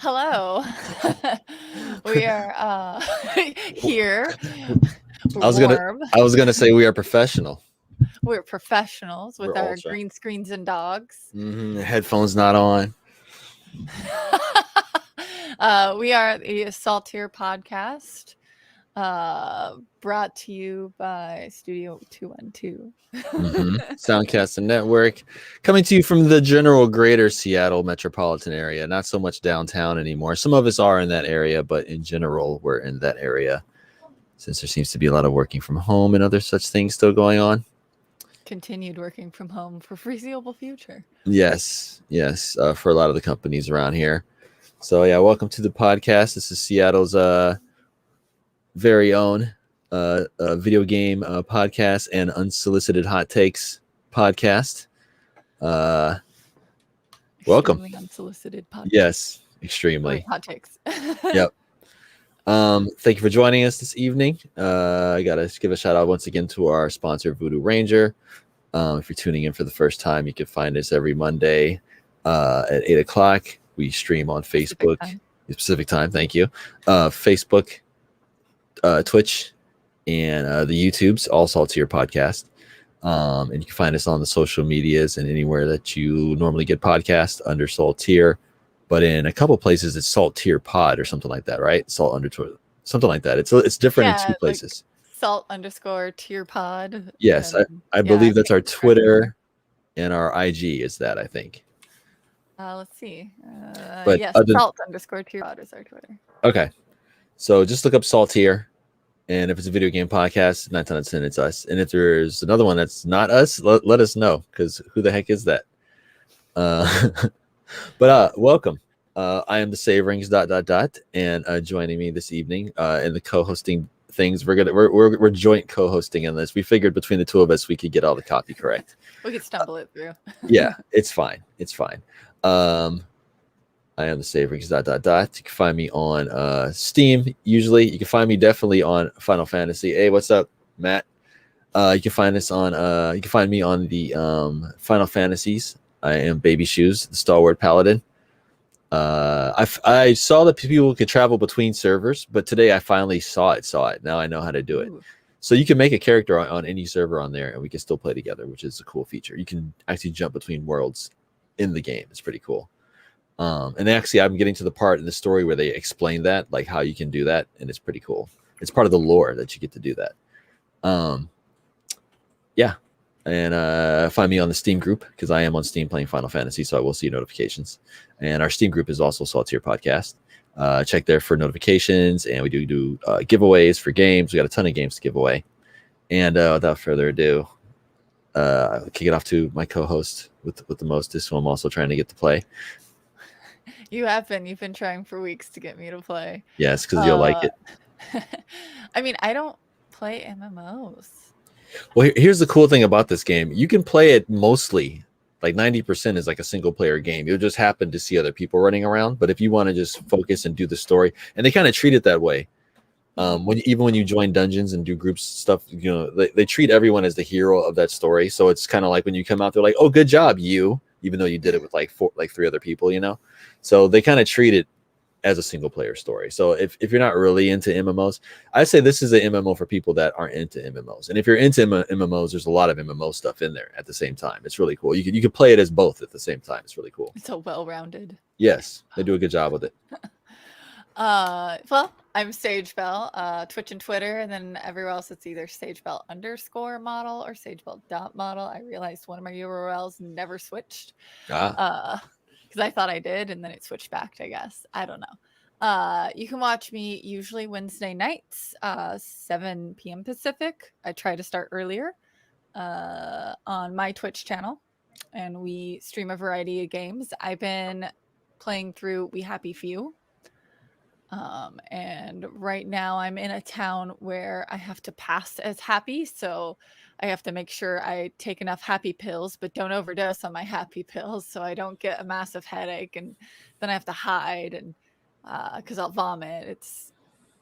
Hello. We are here. We're I was gonna warm. I was gonna say we are professional. We're professionals with We're our ultra. green screens and dogs. Headphones not on. We are the Saltier podcast, brought to you by Studio 212. Soundcasting Network, coming to you from the general greater Seattle metropolitan area. Not so much downtown anymore. Some of us are in that area, but in general, we're in that area. Since there seems to be a lot of working from home and other such things still going on. Continued working from home for foreseeable future. Yes, for a lot of the companies around here. So yeah, welcome to the podcast. This is Seattle's very own video game podcast and unsolicited hot takes podcast. Welcome. Extremely unsolicited podcast. Yes, extremely. Hot takes. Yep. Thank you for joining us this evening. I gotta give a shout out once again to our sponsor, Voodoo Ranger. If you're tuning in for the first time, you can find us every Monday at 8 o'clock. We stream on Facebook. Pacific time, thank you. Facebook, Twitch, and the YouTubes, all Saltier podcast. And you can find us on the social medias and anywhere that you normally get podcasts under Saltier. But in a couple places, it's Saltier Pod or something like that, right? Something like that. It's different in two places. Like Salt_tier pod. Yes, I believe that's our Twitter and our IG is that, I think. Let's see. But yes, Salt_tier pod is our Twitter. Okay. So just look up Saltier. And if it's a video game podcast, 9 out of 10, it's us. And if there's another one that's not us, let us know, because who the heck is that? But welcome. I am the Saverings ... And joining me this evening in the co-hosting things, we're joint co-hosting in this. We figured between the two of us we could get all the copy correct. We could stumble it through. Yeah, it's fine. I am the Saverings ... You can find me on Steam. Usually, you can find me definitely on Final Fantasy. Hey, what's up, Matt? You can find us on. You can find me on the Final Fantasies. I am Baby Shoes, the Stalwart Paladin. I saw that people could travel between servers, but today I finally saw it. Now I know how to do it. Ooh. So you can make a character on any server on there, and we can still play together, which is a cool feature. You can actually jump between worlds in the game. It's pretty cool. And actually, I'm getting to the part in the story where they explain that, like how you can do that, and it's pretty cool. It's part of the lore that you get to do that. Yeah. And find me on the Steam group, because I am on Steam playing Final Fantasy, so I will see notifications. And our Steam group is also Saltier Podcast. Check there for notifications, and we do giveaways for games. We got a ton of games to give away. And without further ado, I'll kick it off to my co-host with the mostest, who I'm also trying to get to play. You've been trying for weeks to get me to play. Yes, because you'll like it. I mean, I don't play MMOs. Well, here's the cool thing about this game. You can play it mostly, like 90% is like a single player game. You'll just happen to see other people running around. But if you want to just focus and do the story, and they kind of treat it that way. Even when you join dungeons and do groups stuff, they treat everyone as the hero of that story. So it's kind of like when you come out, they're like, "Oh, good job, you," even though you did it with like 3 other people, So they kind of treat it as a single player story. So if you're not really into MMOs, I say this is an MMO for people that aren't into MMOs. And if you're into MMOs, there's a lot of MMO stuff in there at the same time. It's really cool. You can play it as both at the same time. It's really cool. It's so well-rounded. Yes, they do a good job with it. Well, I'm SageBell, Twitch and Twitter, and then everywhere else it's either SageBell_model or SageBell.model. I realized one of my URLs never switched. Because I thought I did, and then it switched back, I guess. I don't know. You can watch me usually Wednesday nights, 7 p.m. Pacific. I try to start earlier on my Twitch channel, and we stream a variety of games. I've been playing through We Happy Few. And right now I'm in a town where I have to pass as happy, so I have to make sure I take enough happy pills, but don't overdose on my happy pills so I don't get a massive headache, and then I have to hide, and because I'll vomit. It's,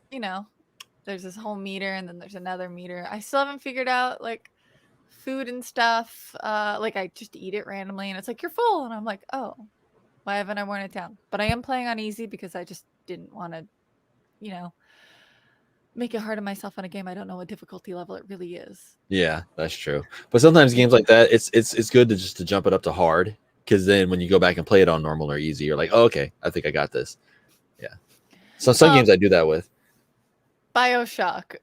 there's this whole meter, and then there's another meter. I still haven't figured out like food and stuff. Like I just eat it randomly, and it's like, you're full, and I'm like, oh, Why haven't I worn it down? But I am playing on easy because I just didn't want to, you know, make it hard on myself on a game I don't know what difficulty level it really is. Yeah, that's true. But sometimes games like that, it's good to just to jump it up to hard, because then when you go back and play it on normal or easy, you're like, oh, okay, I think I got this. Yeah. So some games I do that with. BioShock.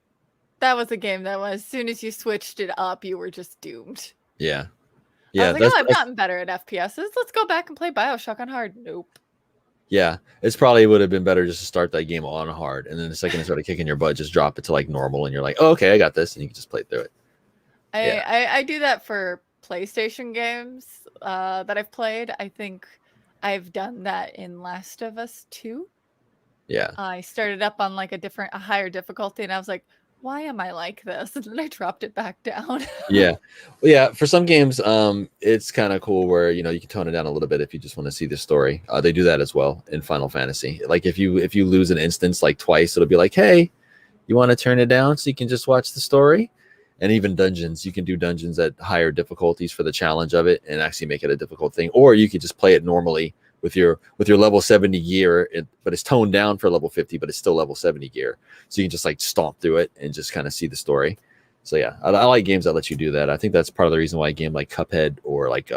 That was a game that was, as soon as you switched it up, you were just doomed. Yeah. I was like, I've gotten better at FPSs. Let's go back and play BioShock on hard. Nope. Yeah, it's probably would have been better just to start that game on hard, and then the second it started kicking your butt, just drop it to like normal, and you're like, oh, okay, I got this, and you can just play through it. I do that for PlayStation games that I've played. I think I've done that in Last of Us 2. Yeah. I started up on like a higher difficulty, and I was like, why am I like this? And then I dropped it back down. Yeah. Well, yeah, for some games, it's kind of cool where you can tone it down a little bit if you just want to see the story. They do that as well in Final Fantasy. Like if you lose an instance like twice, it'll be like, hey, you want to turn it down so you can just watch the story. And even dungeons, you can do dungeons at higher difficulties for the challenge of it and actually make it a difficult thing. Or you could just play it normally with your level 70 gear, but it's toned down for level 50, but it's still level 70 gear. So you can just like stomp through it and just kind of see the story. So yeah, I like games that let you do that. I think that's part of the reason why a game like Cuphead or like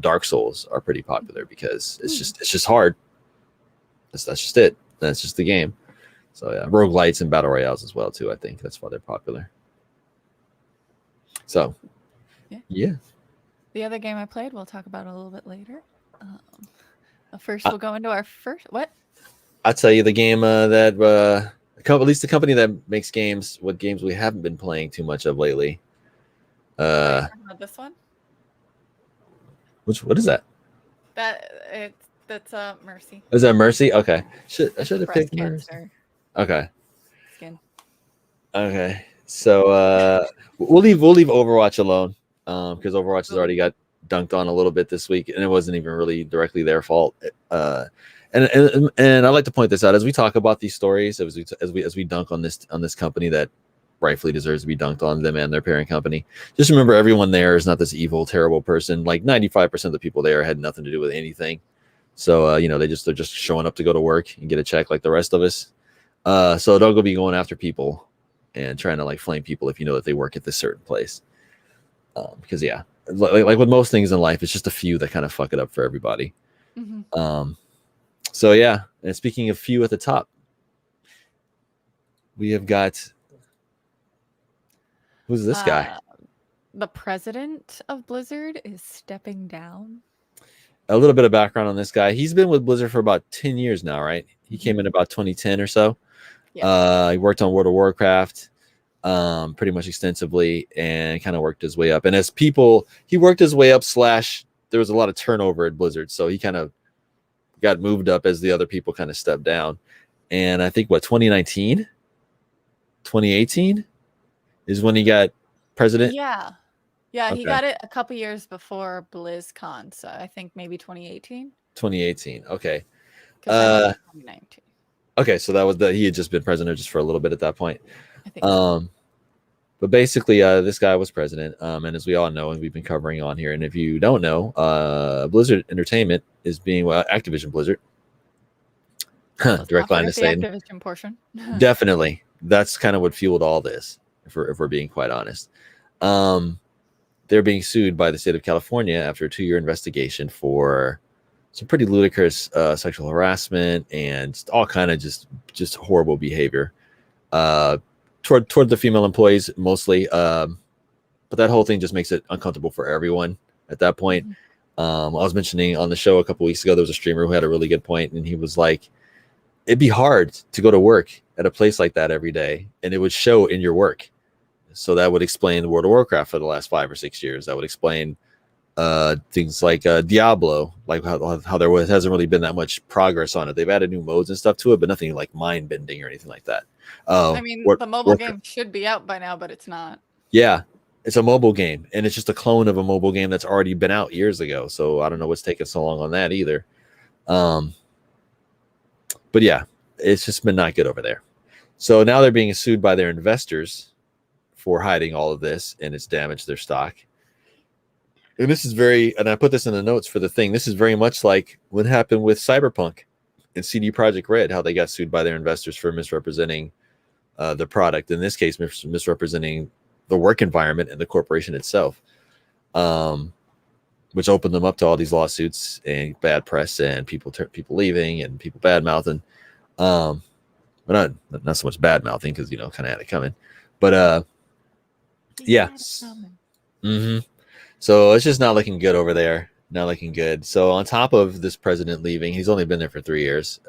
Dark Souls are pretty popular, because it's just hard. That's just it. That's just the game. So yeah, roguelites and battle royales as well too. I think that's why they're popular. So yeah. The other game I played, we'll talk about a little bit later. First, we'll go into our first. What? I'll tell you the game that at least the company that makes games. What games we haven't been playing too much of lately. This one. What is that? That's Mercy. Is that Mercy? Okay. I should have picked Mercy. Okay. Skin. Okay. So we'll leave Overwatch alone, because Overwatch has already got dunked on a little bit this week, and it wasn't even really directly their fault. And I like to point this out as we talk about these stories, as we dunk on this company that rightfully deserves to be dunked on, them and their parent company. Just remember, everyone there is not this evil, terrible person. Like 95% of the people there had nothing to do with anything. So they're just showing up to go to work and get a check like the rest of us. So don't go be going after people and trying to like flame people if you know that they work at this certain place. Because yeah, like with most things in life, it's just a few that kind of fuck it up for everybody. Mm-hmm. So yeah, and speaking of few at the top, we have got, who's this guy? The president of Blizzard is stepping down. A little bit of background on this guy. He's been with Blizzard for about 10 years now, right? He came in about 2010 or so. Yeah. He worked on World of Warcraft pretty much extensively and kind of worked his way up. And he worked his way up / there was a lot of turnover at Blizzard. So he kind of got moved up as the other people kind of stepped down. And I think 2018 is when he got president. Yeah. Okay. He got it a couple years before BlizzCon. So I think maybe 2018. Okay. 2019. Okay, so he had just been president just for a little bit at that point. I think so. But basically, this guy was president, and as we all know, and we've been covering on here, and if you don't know, Blizzard Entertainment is being Activision Blizzard. Direct line to say Activision portion. Definitely, that's kind of what fueled all this. If we're being quite honest, they're being sued by the state of California after a 2-year investigation for some pretty ludicrous sexual harassment and all kind of just horrible behavior toward the female employees mostly. But that whole thing just makes it uncomfortable for everyone at that point. I was mentioning on the show a couple weeks ago, there was a streamer who had a really good point, and he was like, it'd be hard to go to work at a place like that every day, and it would show in your work. So that would explain the World of Warcraft for the last 5 or 6 years. That would explain things like Diablo, like how there hasn't really been that much progress on it. They've added new modes and stuff to it, but nothing like mind bending or anything like that. I mean, the mobile game should be out by now, but it's not. Yeah, it's a mobile game, and it's just a clone of a mobile game that's already been out years ago. So I don't know what's taking so long on that either. But yeah, it's just been not good over there. So now they're being sued by their investors for hiding all of this, and it's damaged their stock. And this is very, and I put this in the notes for the thing. This is very much like what happened with Cyberpunk and CD Projekt Red, how they got sued by their investors for misrepresenting the product. In this case, misrepresenting the work environment and the corporation itself, which opened them up to all these lawsuits and bad press and people leaving and people bad mouthing. But not so much bad mouthing because kind of had it coming. But yeah. Mm-hmm. So it's just not looking good over there. Not looking good. So on top of this president leaving, he's only been there for 3 years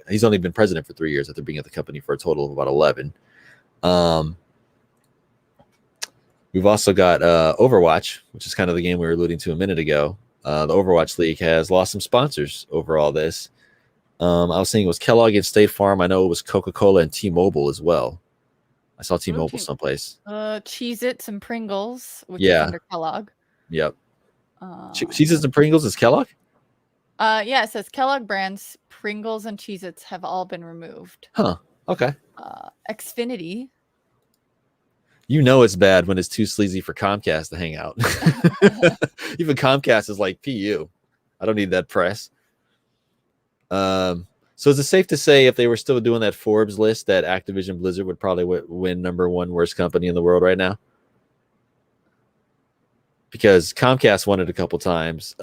he's only been president for 3 years after being at the company for a total of about 11. We've also got Overwatch, which is kind of the game we were alluding to a minute ago. The Overwatch League has lost some sponsors over all this. I was saying it was Kellogg and State Farm. I know it was Coca-Cola and T-Mobile as well. I saw T-Mobile someplace. Cheez-Its and Pringles, which is under Kellogg. Yep. Cheez-Its and Pringles is Kellogg? Yeah, it says Kellogg brands, Pringles and Cheez-Its have all been removed. Huh. Okay. Xfinity. It's bad when it's too sleazy for Comcast to hang out. Even Comcast is like, PU. I don't need that press. So is it safe to say if they were still doing that Forbes list that Activision Blizzard would probably win #1 worst company in the world right now? Because Comcast won it a couple times.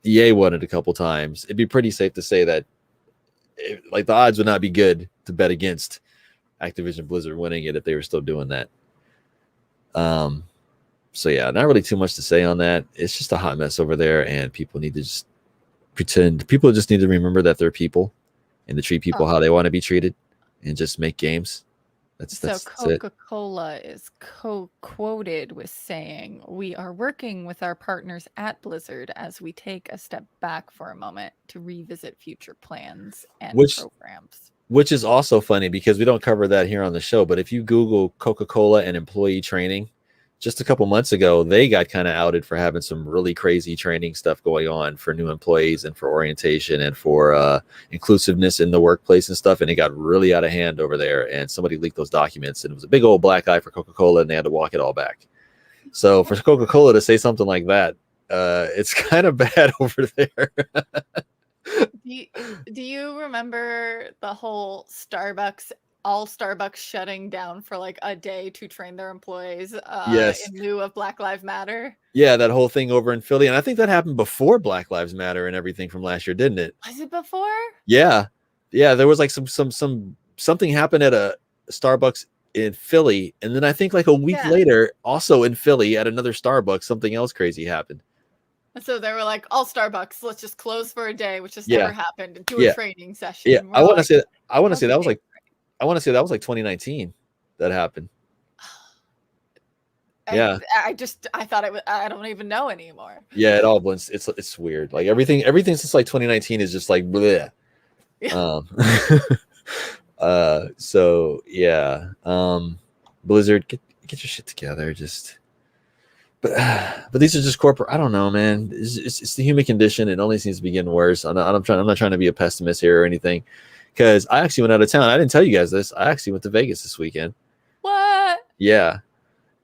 EA won it a couple times. It'd be pretty safe to say that the odds would not be good to bet against Activision Blizzard winning it if they were still doing that. So yeah, not really too much to say on that. It's just a hot mess over there, and people need to just pretend. People just need to remember that they're people and to treat people how they want to be treated, and just make games. So Coca-Cola is quoted with saying, "We are working with our partners at Blizzard as we take a step back for a moment to revisit future plans and programs." Which is also funny because we don't cover that here on the show. But if you Google Coca-Cola and employee training, just a couple months ago, they got kind of outed for having some really crazy training stuff going on for new employees and for orientation and for inclusiveness in the workplace and stuff. And it got really out of hand over there. And somebody leaked those documents, and it was a big old black eye for Coca-Cola, and they had to walk it all back. So for Coca-Cola to say something like that, it's kind of bad over there. Do you remember the whole Starbucks shutting down for like a day to train their employees yes. in lieu of Black Lives Matter? Yeah, that whole thing over in Philly. And I think that happened before Black Lives Matter and everything from last year, didn't it? Was it before? Yeah. Yeah, there was like something happened at a Starbucks in Philly. And then I think like a week later, also in Philly at another Starbucks, something else crazy happened. So they were like, all Starbucks, let's just close for a day, which just never happened, and do a training session. Yeah, I want to say that was like 2019 that happened. I thought it was, I don't even know anymore. Yeah, it all blends. It's weird. Like everything since like 2019 is just like bleh. So yeah. Blizzard, get your shit together. But these are just corporate. I don't know, man. It's the human condition. It only seems to be getting worse. I'm not trying to be a pessimist here or anything, because I actually went out of town. I didn't tell you guys this. I actually went to Vegas this weekend. What? Yeah,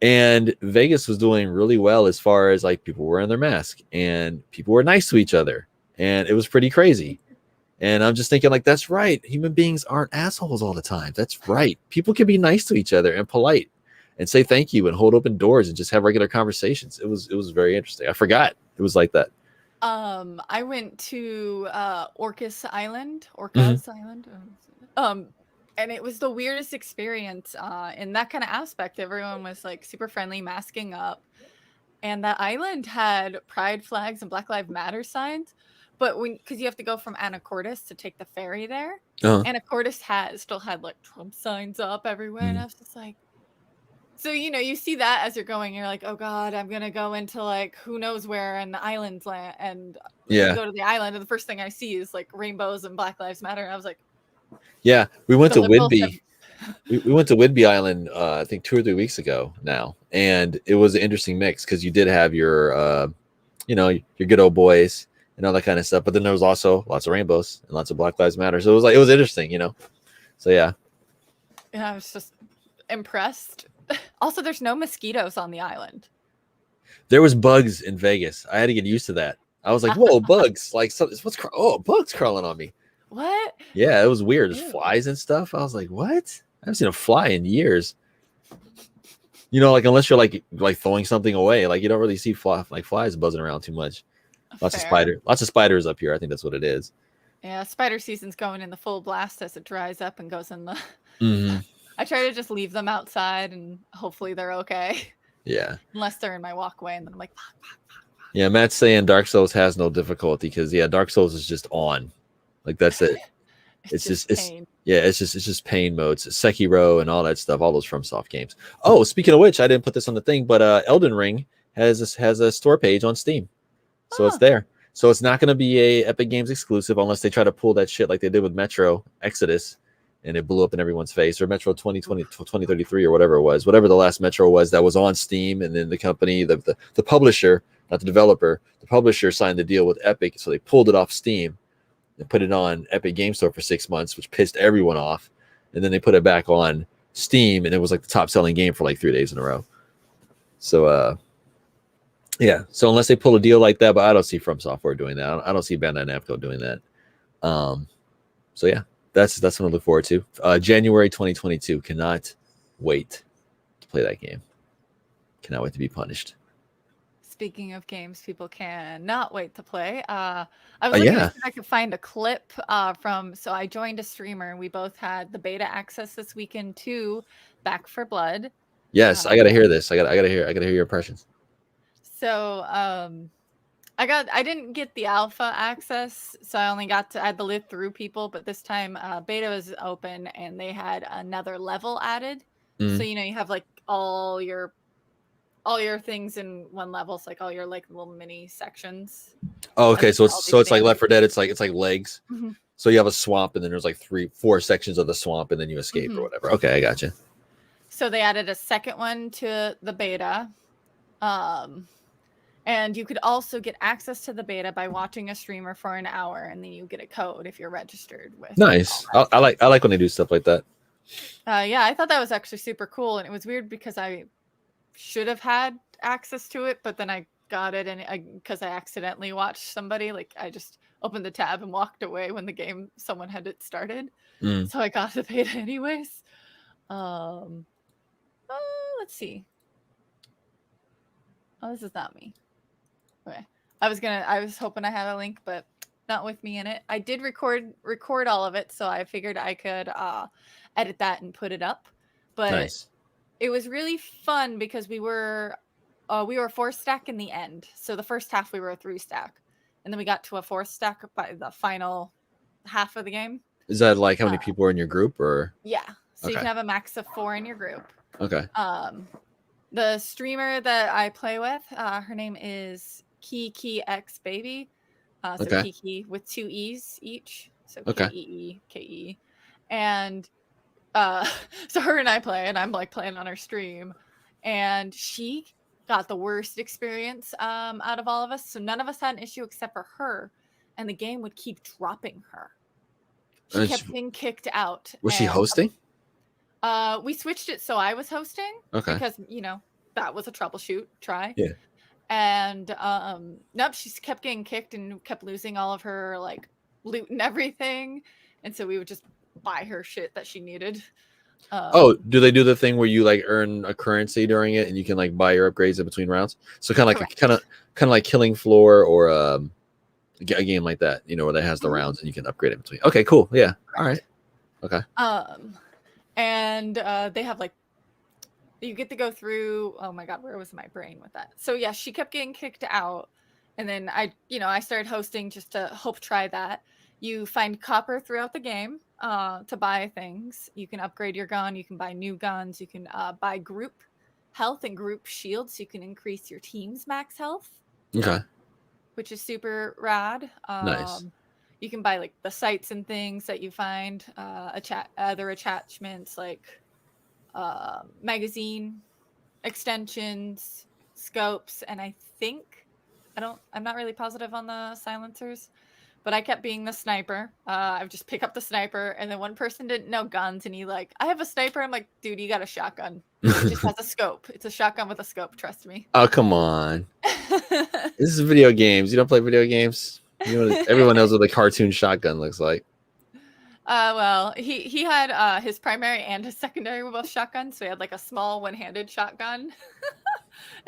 and Vegas was doing really well as far as like people wearing their mask and people were nice to each other, and it was pretty crazy. And I'm just thinking, like, that's right. Human beings aren't assholes all the time. That's right. People can be nice to each other and polite, and say thank you and hold open doors and just have regular conversations. It was very interesting. I forgot it was like that. I went to Orcas Island, and it was the weirdest experience in that kind of aspect. Everyone was like super friendly, masking up, and that island had pride flags and Black Lives Matter signs. But because you have to go from Anacortes to take the ferry there, Anacortes still had like Trump signs up everywhere, and I was just like. So, you see that as you're going, you're like, oh God, I'm going to go into like, who knows where in the islands land. And you go to the island, and the first thing I see is like rainbows and Black Lives Matter. And I was like, yeah, we went to Whidbey. We went to Whidbey Island, I think 2 or 3 weeks ago now. And it was an interesting mix because you did have your, your good old boys and all that kind of stuff. But then there was also lots of rainbows and lots of Black Lives Matter. So it was interesting, So, yeah. Yeah, I was just impressed. Also, there's no mosquitoes on the island. There was bugs in Vegas. I had to get used to that. I was like, whoa, bugs! Like, bugs crawling on me. What? Yeah, it was weird. There's Ew. flies and stuff. I was like, what? I haven't seen a fly in years. You know, like unless you're like throwing something away, like you don't really see flies buzzing around too much. Lots of spiders up here. I think that's what it is. Yeah, spider season's going in the full blast as it dries up and goes in the. Mm-hmm. I try to just leave them outside and hopefully they're okay. Yeah. Unless they're in my walkway, and then I'm like, fuck. Yeah, Matt's saying Dark Souls has no difficulty because Dark Souls is just on. Like that's it. It's just pain. It's just pain modes. Sekiro and all that stuff, all those FromSoft games. Oh, speaking of which, I didn't put this on the thing, but Elden Ring has a store page on Steam. So it's there. So it's not going to be a Epic Games exclusive unless they try to pull that shit like they did with Metro Exodus and it blew up in everyone's face, or Metro 2033 or whatever it was, whatever the last Metro was that was on Steam, and then the company, the publisher, not the developer, the publisher signed the deal with Epic, so they pulled it off Steam and put it on Epic Game Store for 6 months, which pissed everyone off. And then they put it back on Steam, and it was like the top selling game for like 3 days in a row. So, yeah. So unless they pull a deal like that, but I don't see From Software doing that. I don't see Bandai Namco doing that. So yeah, that's what I look forward to. January 2022. Cannot wait to play that game. Cannot wait to be punished. Speaking of games people cannot wait to play, I was looking to see if I could find a clip from. So I joined a streamer, and we both had the beta access this weekend to Back 4 Blood. Yes, I gotta hear this. I gotta hear your impressions. So I didn't get the alpha access, so I only I had to live through people. But this time, beta was open, and they had another level added. So you have like all your things in one level. So like all your like little mini sections. Oh, okay. So it's like Left 4 Dead. It's like legs. Mm-hmm. So you have a swamp, and then there's like 3-4 sections of the swamp, and then you escape or whatever. Okay, I gotcha. So they added a second one to the beta. And you could also get access to the beta by watching a streamer for an hour, and then you get a code if you're registered with. Nice. I like when they do stuff like that. Yeah, I thought that was actually super cool, and it was weird because I should have had access to it, but then I got it, and because I accidentally watched somebody, like I just opened the tab and walked away when someone had it started. So I got the beta anyways. Let's see. Oh, this is not me. Okay. I was hoping I had a link, but not with me in it. I did record all of it, so I figured I could edit that and put it up. But nice. It was really fun because we were 4-stack in the end. So the first half we were a 3-stack, and then we got to a 4-stack by the final half of the game. Is that like how many people are in your group, or? Yeah. So you can have a max of 4 in your group. Okay. The streamer that I play with, her name is Kiki X Baby. So Kiki with 2 E's each. So K-E-E-K-E. And so her and I play, and I'm like playing on her stream. And she got the worst experience out of all of us. So none of us had an issue except for her. And the game would keep dropping her. She kept being kicked out. Was she hosting? We switched it so I was hosting. Okay. Because, that was a troubleshoot try. Yeah. And nope, she kept getting kicked and kept losing all of her like loot and everything. And so we would just buy her shit that she needed. Do they do the thing where you like earn a currency during it and you can like buy your upgrades in between rounds? So kind of like Killing Floor or a game like that, where that has the rounds and you can upgrade in between. Okay, cool. Yeah. All right. Okay. And they have like, you get to go through, oh my God, where was my brain with that? So yeah, she kept getting kicked out. And then I started hosting just to try that. You find copper throughout the game to buy things. You can upgrade your gun. You can buy new guns. You can buy group health and group shields. So you can increase your team's max health. Okay. Which is super rad. Nice. You can buy like the sites and things that you find, other attachments like magazine extensions, scopes, and I'm not really positive on the silencers, but I kept being the sniper. I would just pick up the sniper, and then one person didn't know guns, and he like, I have a sniper. I'm like, dude, you got a shotgun. It just has a scope. It's a shotgun with a scope. Trust me. Oh, come on. This is video games. You don't play video games. Everyone knows what the cartoon shotgun looks like. Well, he had his primary and his secondary were both shotguns, so he had like a small one-handed shotgun.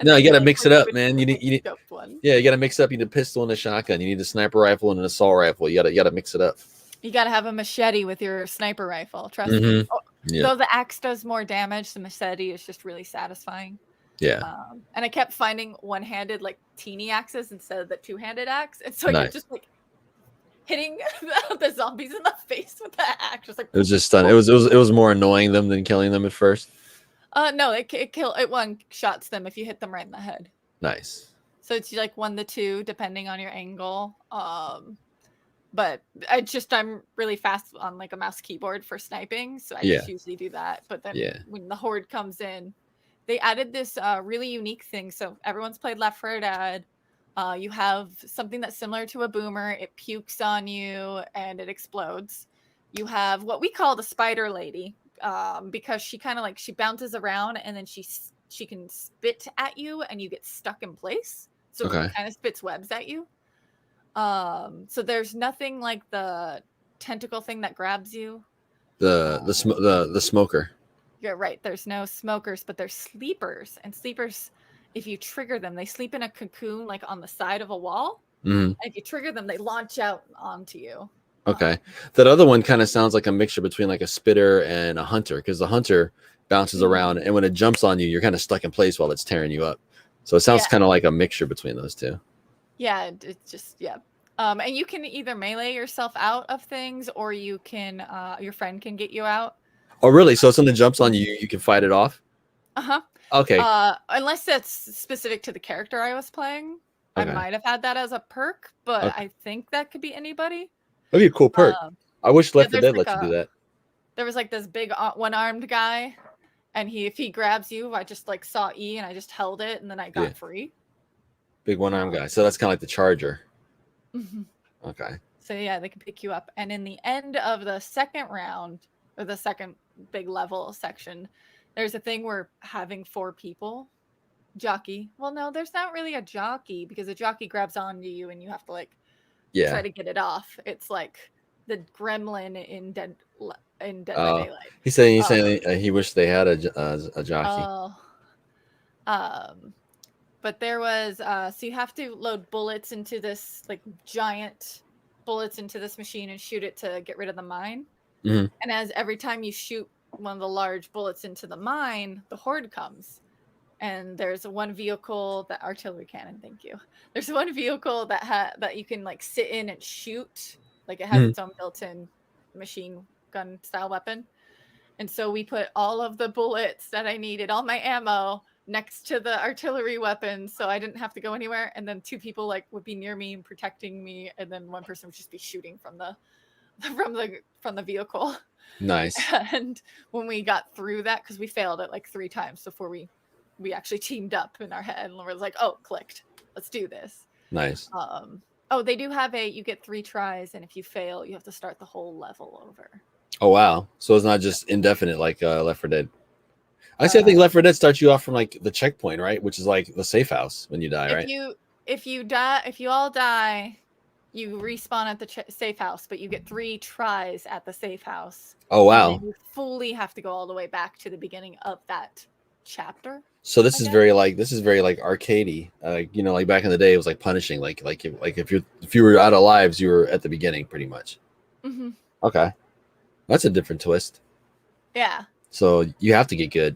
No, you gotta mix it up, man. You need one. Yeah, you gotta mix up. You need a pistol and a shotgun. You need a sniper rifle and an assault rifle. You gotta mix it up. You gotta have a machete with your sniper rifle. Trust me. Though the axe does more damage, the machete is just really satisfying. Yeah. And I kept finding one-handed like teeny axes instead of the two-handed axe, and so I kept just like hitting the zombies in the face with the axe. Just like, it was just stun. It was more annoying them than killing them at first. No, it one shots them if you hit them right in the head. Nice. So it's like 1 to 2 depending on your angle. But I'm really fast on like a mouse keyboard for sniping, so I just usually do that. But then when the horde comes in, they added this really unique thing. So everyone's played Left 4 Dead. You have something that's similar to a boomer. It pukes on you and it explodes. You have what we call the spider lady, because she kind of like she bounces around and then she can spit at you and you get stuck in place. So it kind of spits webs at you. So there's nothing like the tentacle thing that grabs you. The smoker. You're right. There's no smokers, but there's sleepers, and sleepers, if you trigger them, they sleep in a cocoon like on the side of a wall. And if you trigger them, they launch out onto you. Okay. That other one kind of sounds like a mixture between like a spitter and a hunter, because the hunter bounces around and when it jumps on you, you're kind of stuck in place while it's tearing you up. So it sounds kind of like a mixture between those two. Yeah, it's just, and you can either melee yourself out of things or you can, your friend can get you out. Oh, really? So if something jumps on you, you can fight it off? Uh-huh. Okay. Unless that's specific to the character I was playing. I might have had that as a perk, but I think that could be anybody. That'd be a cool perk. I wish Left 4 Dead let you do that. There was like this big one-armed guy, and if he grabs you, I just like saw E and I just held it, and then I got free. Big one-armed guy. So that's kind of like the Charger. Okay. So yeah, they can pick you up, and in the end of the second round or the second big level section, there's a thing where having 4 people jockey. Well, no, there's not really a jockey because a jockey grabs onto you and you have to like try to get it off. It's like the gremlin in Dead by Daylight. He's saying he wished they had a jockey. But there was so you have to load bullets into this like giant bullets into this machine and shoot it to get rid of the mine. And as every time you shoot one of the large bullets into the mine, the horde comes. And there's one vehicle that artillery cannon. Thank you. There's one vehicle that you can like sit in and shoot. Like it has its own built-in machine gun style weapon. And so we put all of the bullets that I needed, all my ammo, next to the artillery weapons, so I didn't have to go anywhere. And then 2 people like would be near me and protecting me, and then one person would just be shooting from the vehicle. Nice. And when we got through that, because we failed it like 3 times before we actually teamed up in our head and was like, oh, clicked. Let's do this. Nice. They do have you get 3 tries, and if you fail, you have to start the whole level over. Oh, wow. So it's not just indefinite like Left 4 Dead. I think Left 4 Dead starts you off from like the checkpoint, right? Which is like the safe house when you die, right? If you all die, you respawn at the safe house, but you get 3 tries at the safe house. Oh, wow. And then you fully have to go all the way back to the beginning of that chapter. So this is very like arcadey. Like back in the day, it was like punishing. Like if you were out of lives, you were at the beginning, pretty much. Okay, that's a different twist. Yeah. So you have to get good.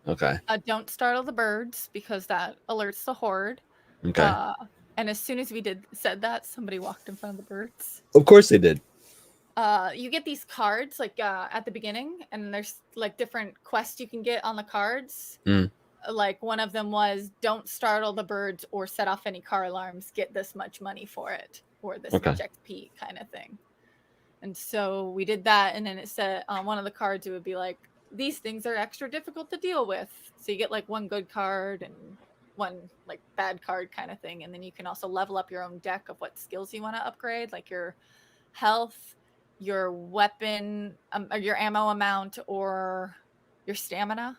Okay. Don't startle the birds because that alerts the horde. Okay. And as soon as we said that, somebody walked in front of the birds. Of course they did. You get these cards like at the beginning, and there's like different quests you can get on the cards. Like one of them was don't startle the birds or set off any car alarms, get this much money for it, or this much XP kind of thing. And so we did that, and then it said on one of the cards it would be like, these things are extra difficult to deal with. So you get like 1 good card and one like bad card kind of thing, and then you can also level up your own deck of what skills you want to upgrade, like your health, your weapon, or your ammo amount, or your stamina.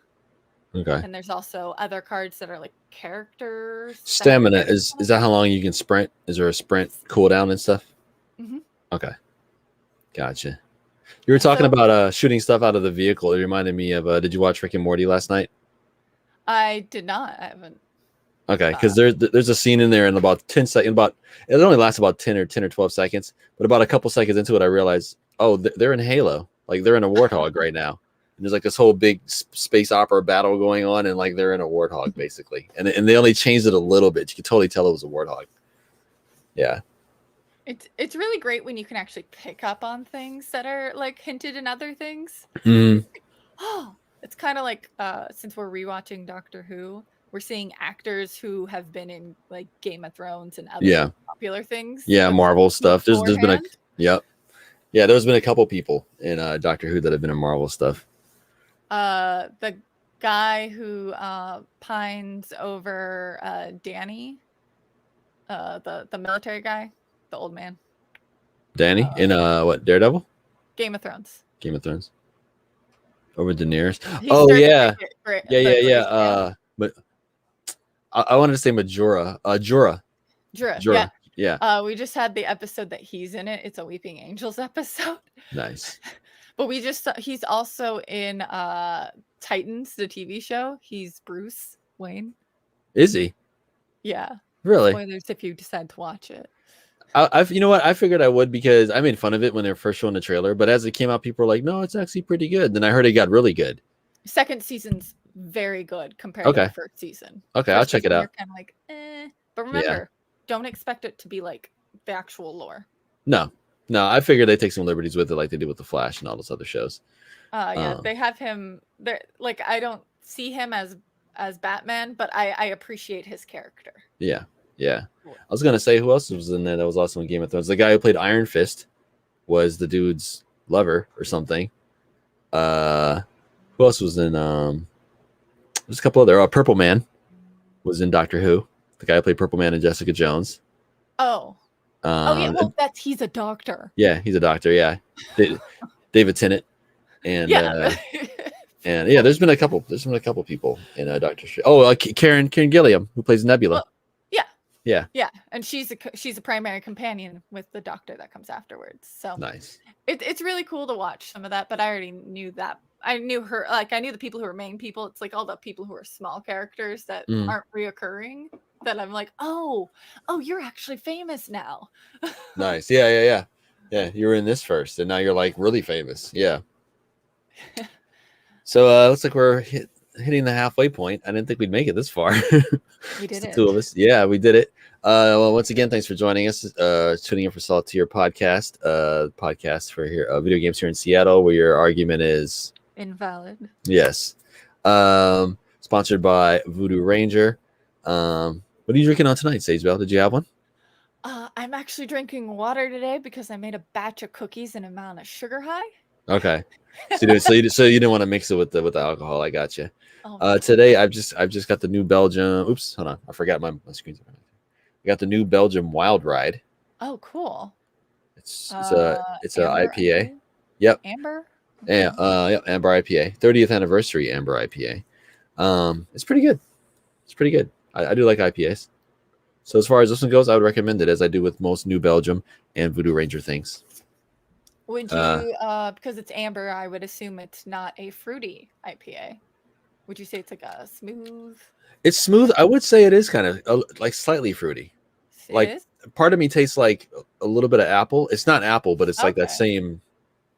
Okay. And there's also other cards that are like characters. Stamina is that how long you can sprint? Is there a sprint cooldown and stuff? Mm-hmm. Okay, gotcha. You were talking about shooting stuff out of the vehicle. It reminded me of did you watch Rick and Morty last night? I did not. I haven't. Okay, because there's a scene in there in about 10 seconds. About it only lasts about 10 or 12 seconds, but about a couple seconds into it, I realized, oh, they're in Halo. Like they're in a Warthog right now. And there's like this whole big space opera battle going on, and like they're in a Warthog basically. And they only changed it a little bit. You could totally tell it was a Warthog. Yeah. It's really great when you can actually pick up on things that are like hinted in other things. Mm-hmm. Oh, it's kind of like since we're rewatching Doctor Who, we're seeing actors who have been in like Game of Thrones and other popular things. Yeah, Marvel stuff. There's been there's been a couple people in Doctor Who that have been in Marvel stuff. The guy who pines over Danny, the military guy, the old man. Danny in what, Daredevil? Game of Thrones. Game of Thrones. Over Daenerys. Oh yeah. But I wanted to say Jorah. Jorah. Yeah. We just had the episode that he's in it. It's a Weeping Angels episode. Nice. But he's also in Titans, the TV show. He's Bruce Wayne. Is he? Yeah. Really? Spoilers if you decide to watch it. You know what? I figured I would because I made fun of it when they were first showing the trailer. But as it came out, people were like, "No, it's actually pretty good." Then I heard it got really good. Second season's very good compared to the first season. Okay, I'll check it out. You're kind of like, eh. But remember, don't expect it to be like the actual lore. No. I figured they take some liberties with it, like they did with the Flash and all those other shows. They have him there. Like I don't see him as Batman, but I appreciate his character. Yeah. I was gonna say who else was in there that was also in Game of Thrones. The guy who played Iron Fist was the dude's lover or something. Who else was in? There's a couple other. Purple Man was in Doctor Who. The guy who played Purple Man and Jessica Jones. Oh. Well, he's a doctor. Yeah, he's a doctor. Yeah, David Tennant, and and there's been a couple people in Doctor Strange. Oh, Karen Gilliam who plays Nebula. Yeah, and she's a primary companion with the Doctor that comes afterwards. So nice. It's really cool to watch some of that, but I already knew that. I knew her, like I knew the people who are main people. It's like all the people who are small characters that aren't reoccurring. That I'm like, oh, you're actually famous now. Nice. Yeah. You were in this first, and now you're like really famous. Yeah. So looks like we're hitting the halfway point. I didn't think we'd make it this far. We did it. Two of us. Yeah, we did it. Well, once again, thanks for joining us. Tuning in for Saltier Podcast. Podcast for here, video games here in Seattle, where your argument is invalid. Yes. Sponsored by Voodoo Ranger. What are you drinking on tonight, Sage Bell? Did you have one? I'm actually drinking water today because I made a batch of cookies and I'm on a sugar high. Okay. So you didn't want to mix it with the alcohol. I got you. Today I've just got the New Belgium. Oops, hold on. I forgot my screen's. I got the New Belgium Wild Ride. Oh, cool. It's a IPA. Yep. Amber. Yeah. Amber IPA. 30th anniversary Amber IPA. It's pretty good. I do like IPAs. So as far as this one goes, I would recommend it, as I do with most New Belgium and Voodoo Ranger things. Would you, because it's amber, I would assume it's not a fruity IPA. Would you say it's like a smooth? It's smooth. I would say it is kind of like slightly fruity. Part of me tastes like a little bit of apple. It's not apple, but it's like that same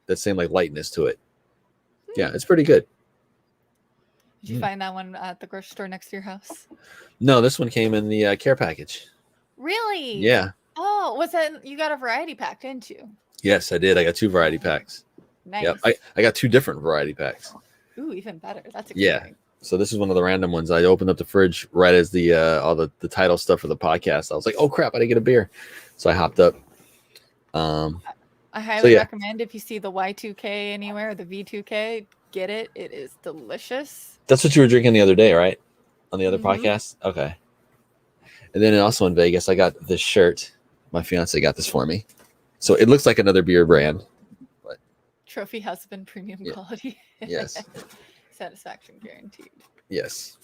like lightness to it. Yeah, it's pretty good. Did you find that one at the grocery store next to your house? No, this one came in the care package. Really? Yeah. Oh, was that you got a variety pack, didn't you? Yes, I did. I got 2 variety packs. Nice. Yep. I got 2 different variety packs. Ooh, even better. That's exciting. Yeah. So this is one of the random ones. I opened up the fridge right as the all the title stuff for the podcast. I was like, oh crap, I didn't get a beer. So I hopped up. I highly recommend if you see the Y2K anywhere, the V2K, get it. It is delicious. That's what you were drinking the other day, right? On the other podcast? Okay. And then also in Vegas, I got this shirt. My fiance got this for me. So it looks like another beer brand. But Trophy husband, premium quality. Yes. Satisfaction guaranteed. Yes.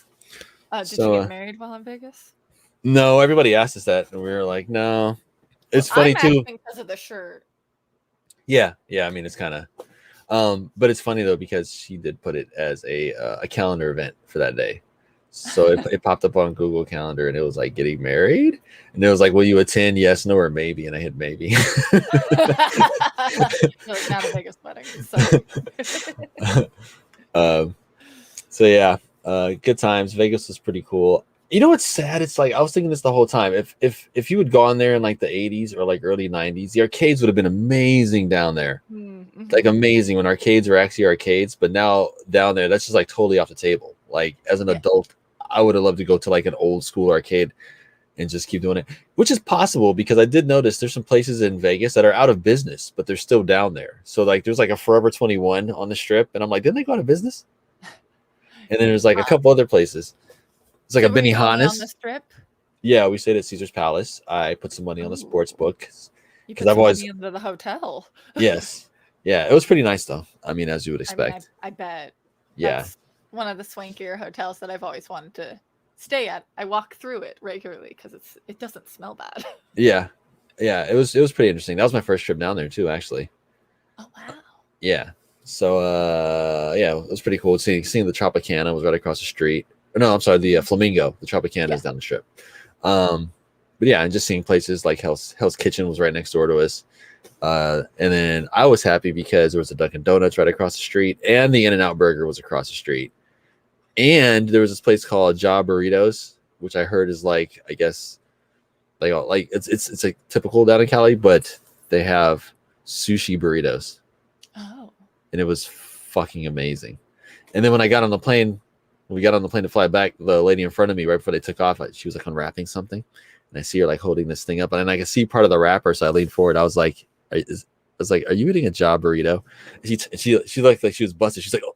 Did you get married while in Vegas? No, everybody asked us that, and we were like, no. It's funny I'm too because of the shirt. Yeah. I mean, it's kind of, but it's funny though because she did put it as a calendar event for that day. So it popped up on Google Calendar, and it was like getting married, and it was like, will you attend? Yes, no, or maybe. And I hit maybe. You're like, not a Vegas wedding. So yeah, good times. Vegas was pretty cool. You know what's sad? It's like I was thinking this the whole time. If you would gone there in like the 80s or like early 90s, the arcades would have been amazing down there. Mm-hmm. Like amazing when arcades were actually arcades, but now down there that's just like totally off the table. Like as an adult, I would have loved to go to like an old school arcade and just keep doing it, which is possible because I did notice there's some places in Vegas that are out of business, but they're still down there. So like there's like a Forever 21 on the Strip, and I'm like, didn't they go out of business? And then there's like a couple other places. It's like a Benihana's on the Strip. Yeah, we stayed at Caesar's Palace. I put some money on the sports book because I've always money into the hotel. Yes, yeah, it was pretty nice though. I mean, as you would expect. I bet. Yeah, that's one of the swankier hotels that I've always wanted to stay at. I walk through it regularly because it doesn't smell bad. Yeah, it was pretty interesting. That was my first trip down there too, actually. Oh wow. Yeah. So yeah, it was pretty cool. Seeing the Tropicana was right across the street. No, I'm sorry, the Flamingo. The Tropicana is down the Strip. But yeah, and just seeing places like Hell's Kitchen was right next door to us. And then I was happy because there was a Dunkin' Donuts right across the street, and the In-N-Out Burger was across the street. And there was this place called Ja Burritos, which I heard is like, I guess, like it's like typical down in Cali, but they have sushi burritos. Oh. And it was fucking amazing. And then when we got on the plane to fly back, the lady in front of me, right before they took off, she was like unwrapping something, and I see her like holding this thing up, and then I can see part of the wrapper. So I leaned forward. I was like, "Are you eating a Ja burrito?" And she looked like she was busted. She's like, oh.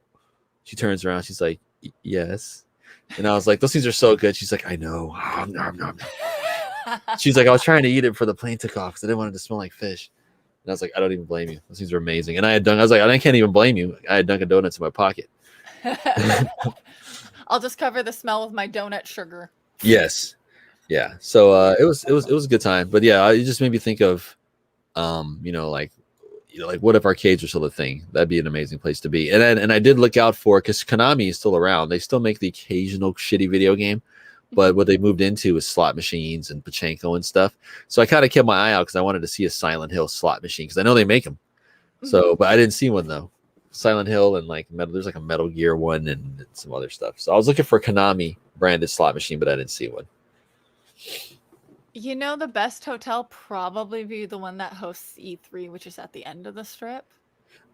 She turns around. She's like, yes. And I was like, those things are so good. She's like, I know. She's like, I was trying to eat it before the plane took off because I didn't want it to smell like fish. And I was like, I don't even blame you. Those things are amazing. And I was like, I can't even blame you. I had Dunkin' Donuts in my pocket. I'll just cover the smell with my donut sugar. Yes. Yeah. So it was a good time. But yeah, it just made me think of like what if arcades are still a thing? That'd be an amazing place to be. And I did look out for, because Konami is still around. They still make the occasional shitty video game, but what they moved into is slot machines and pachinko and stuff. So I kind of kept my eye out because I wanted to see a Silent Hill slot machine because I know they make them. So, but I didn't see one though. Silent Hill and like there's like a Metal Gear one and some other stuff. So I was looking for a Konami branded slot machine, but I didn't see one. You know, the best hotel probably be the one that hosts E3, which is at the end of the Strip.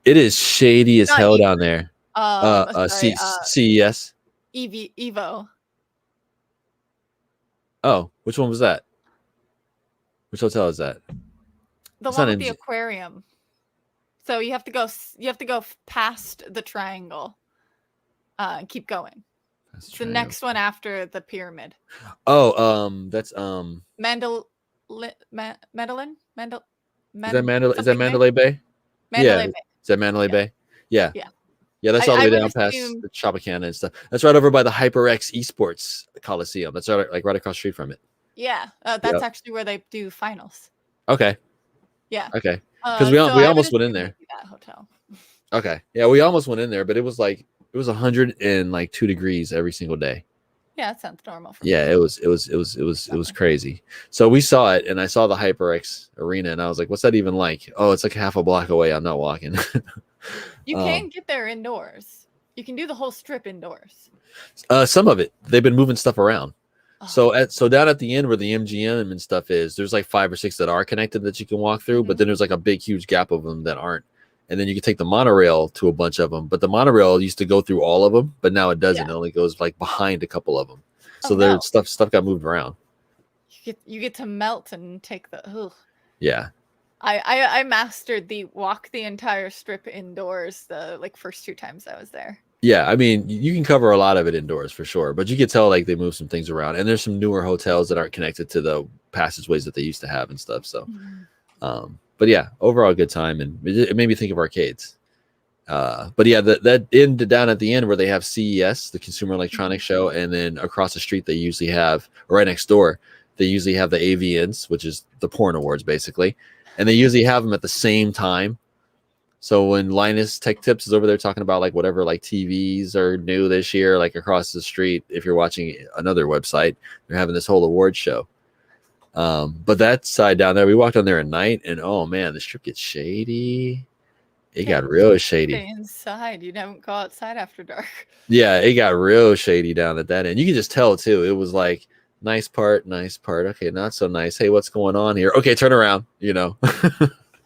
It is shady as hell down there. CES. Evo. Oh, which one was that? Which hotel is that? The one with the aquarium. So you have to go past the triangle. And keep going. It's the next one after the pyramid. Oh, that's Mandalay Is that Mandalay Bay? Mandalay Bay. Is that Mandalay Bay? Yeah. Yeah. Yeah, that's all the way down past the Tropicana and stuff. That's right over by the HyperX Esports Coliseum. That's right across the street from it. Yeah, that's actually where they do finals. Okay. Yeah. Okay. Because we almost went in there. That hotel. Okay. Yeah, we almost went in there, but it was 102 degrees every single day. Yeah, that sounds normal for me. It was crazy. So we saw it, and I saw the HyperX Arena, and I was like, "What's that even like?" Oh, it's like half a block away. I'm not walking. You can get there indoors. You can do the whole Strip indoors. Some of it. They've been moving stuff around. Oh. So down at the end where the MGM and stuff is, there's like 5 or 6 that are connected that you can walk through, but then there's like a big, huge gap of them that aren't. And then you can take the monorail to a bunch of them, but the monorail used to go through all of them, but now it doesn't. It only goes like behind a couple of them. So there's stuff got moved around. You get to melt and take the. Ugh. Yeah. I mastered the walk the entire Strip indoors the first 2 times I was there. Yeah, I mean, you can cover a lot of it indoors for sure, but you can tell like they move some things around, and there's some newer hotels that aren't connected to the passageways that they used to have and stuff. So, but yeah, overall good time, and it made me think of arcades. But yeah, that end down at the end where they have CES, the Consumer Electronics Show, and then across the street they usually have, or right next door, they usually have the AVNs, which is the porn awards basically, and they usually have them at the same time. So when Linus Tech Tips is over there talking about like whatever like TVs are new this year, like across the street, if you're watching another website, they're having this whole award show. But that side down there, we walked on there at night, and oh man, the strip gets shady. It got real shady. Stay inside. You don't go outside after dark. Yeah, it got real shady down at that end. You can just tell too. It was like nice part. Okay, not so nice. Hey, what's going on here? Okay, turn around. You know.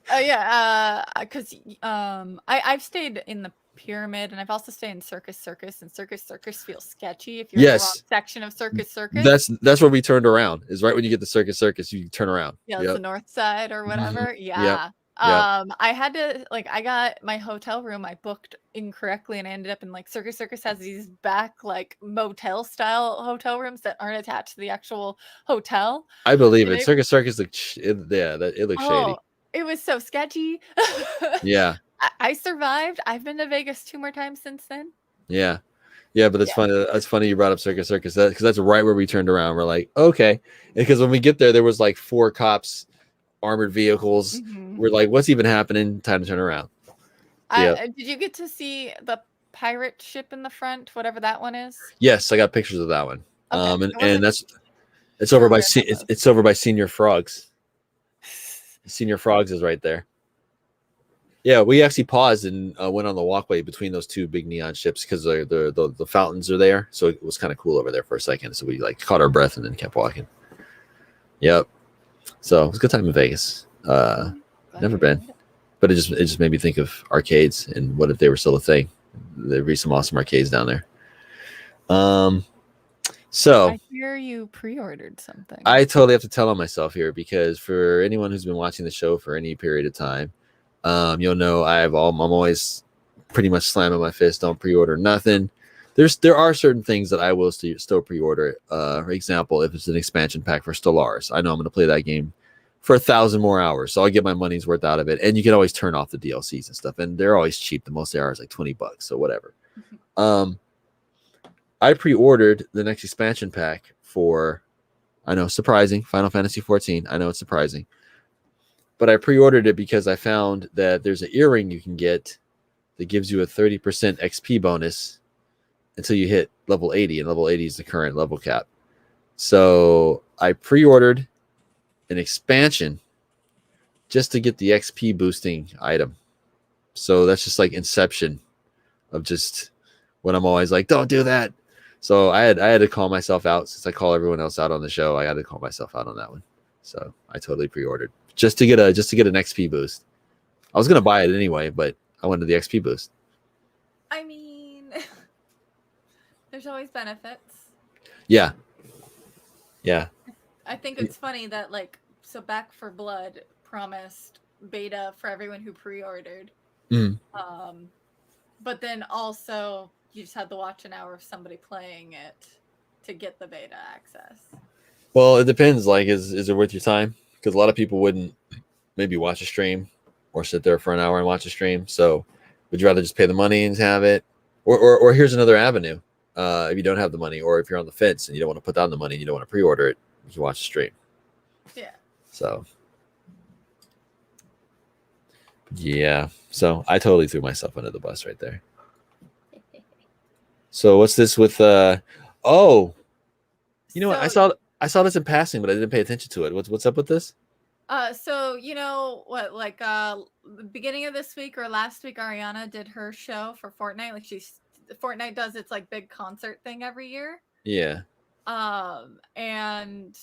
Oh yeah, because I've stayed in the Pyramid, and I've also stayed in Circus Circus, and Circus Circus feels sketchy if you're in the wrong section of Circus Circus. That's where we turned around. Is right when you get the Circus Circus, you turn around. Yeah, it's the north side or whatever. Yeah. Yep. I had to I got my hotel room. I booked incorrectly, and I ended up in like Circus Circus has these back like motel style hotel rooms that aren't attached to the actual hotel. I believe it. Circus Circus, it looks shady. It was so sketchy. Yeah. I survived. I've been to Vegas 2 more times since then. Yeah. Yeah, but it's funny. That's funny you brought up Circus Circus because that's right where we turned around. We're like, okay, because when we get there was like 4 cops, armored vehicles. We're like, what's even happening? Time to turn around. Did you get to see the pirate ship in the front, whatever that one is? Yes, I got pictures of that one. Okay. And it's over by it's over by Senior Frogs. Senior Frogs is right there. Yeah, we actually paused and went on the walkway between those 2 big neon ships because the fountains are there. So it was kind of cool over there for a second. So we like caught our breath and then kept walking. Yep. So it was a good time in Vegas. Never been, but it just made me think of arcades and what if they were still a thing. There'd be some awesome arcades down there. So I hear you pre-ordered something. I totally have to tell on myself here because for anyone who's been watching the show for any period of time, you'll know I'm always pretty much slamming my fist. Don't pre-order nothing. There are certain things that I will still pre-order. For example, if it's an expansion pack for Stellaris, I know I'm going to play that game for 1,000 more hours, so I'll get my money's worth out of it. And you can always turn off the DLCs and stuff, and they're always cheap. The most they are is like $20, so whatever. I pre-ordered the next expansion pack for, I know, surprising, Final Fantasy 14. I know it's surprising. But I pre-ordered it because I found that there's an earring you can get that gives you a 30% XP bonus until you hit level 80, and level 80 is the current level cap. So I pre-ordered an expansion just to get the XP boosting item. So that's just like Inception of just when I'm always like, don't do that. So I had to call myself out since I call everyone else out on the show. I had to call myself out on that one. So I totally pre-ordered just to get an XP boost. I was gonna buy it anyway, but I wanted the XP boost. I mean, there's always benefits. Yeah. Yeah. I think it's funny that so Back 4 Blood promised beta for everyone who pre-ordered. But then also you just had to watch an hour of somebody playing it to get the beta access. Well, it depends. Like, is it worth your time? Because a lot of people wouldn't maybe watch a stream or sit there for an hour and watch a stream. So would you rather just pay the money and have it? Or here's another avenue. If you don't have the money, or if you're on the fence and you don't want to put down the money and you don't want to pre-order it, you can watch the stream. Yeah. So yeah. So I totally threw myself under the bus right there. So what's this with you know what? I saw this in passing, but I didn't pay attention to it. What's up with this? So you know what, the beginning of this week or last week, Ariana did her show for Fortnite. Like Fortnite does its like big concert thing every year. Yeah. And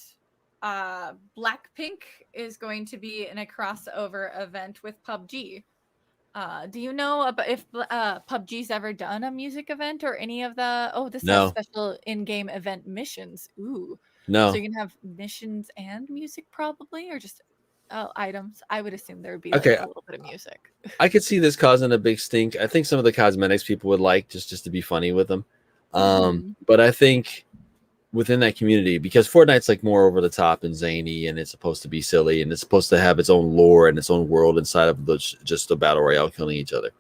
Blackpink is going to be in a crossover event with PUBG. Do you know if PUBG's ever done a music event or any of the? Oh, this has special in-game event missions. Ooh. No. So you can have missions and music probably, or just Oh, items. I would assume there would be Okay. like a little bit of music. I could see this causing a big stink. I think some of the cosmetics people would like just to be funny with them. But I think within that community, because Fortnite's like more over the top and zany, and it's supposed to be silly, and it's supposed to have its own lore and its own world inside of just the battle royale killing each other.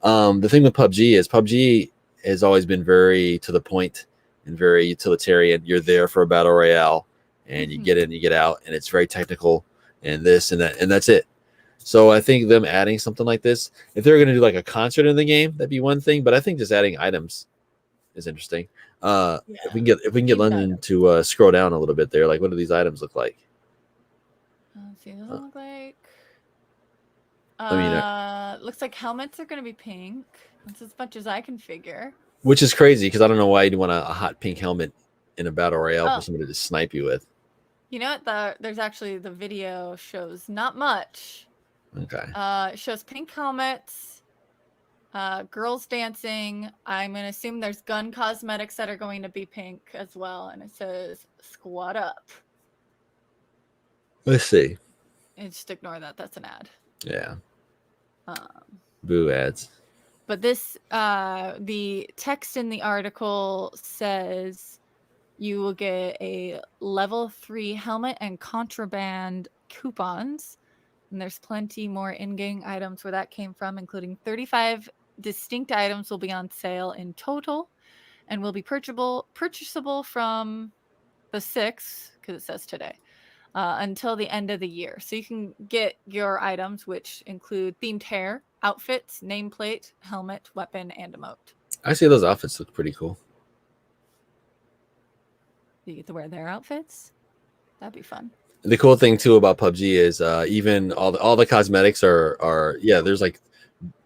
The thing with PUBG is PUBG has always been very to the point and very utilitarian. You're there for a battle royale, and you get in, you get out, and it's very technical and this and that, and that's it. So I think them adding something like this, if they're going to do like a concert in the game, that'd be one thing. But I think just adding items is interesting. If we can get London to scroll down a little bit there, like what do these items look like? Let's see, what does it look like? I mean, looks like helmets are going to be pink. That's as much as I can figure. Which is crazy because I don't know why you'd want a hot pink helmet in a battle royale for somebody to snipe you with. You know what? There's actually the video shows not much. Okay. It shows pink helmets, girls dancing. I'm gonna assume there's gun cosmetics that are going to be pink as well, and it says "squad up." Let's see. And just ignore that. That's an ad. Yeah. Boo ads. But this, the text in the article says you will get a level 3 helmet and contraband coupons. And there's plenty more in-game items where that came from, including 35 distinct items will be on sale in total and will be purchasable from the 6th, because it says today, until the end of the year. So you can get your items, which include themed hair, outfits, nameplate, helmet, weapon, and emote. I see those outfits look pretty cool. You get to wear their outfits? That'd be fun. The cool thing too about PUBG is even all the cosmetics are there's like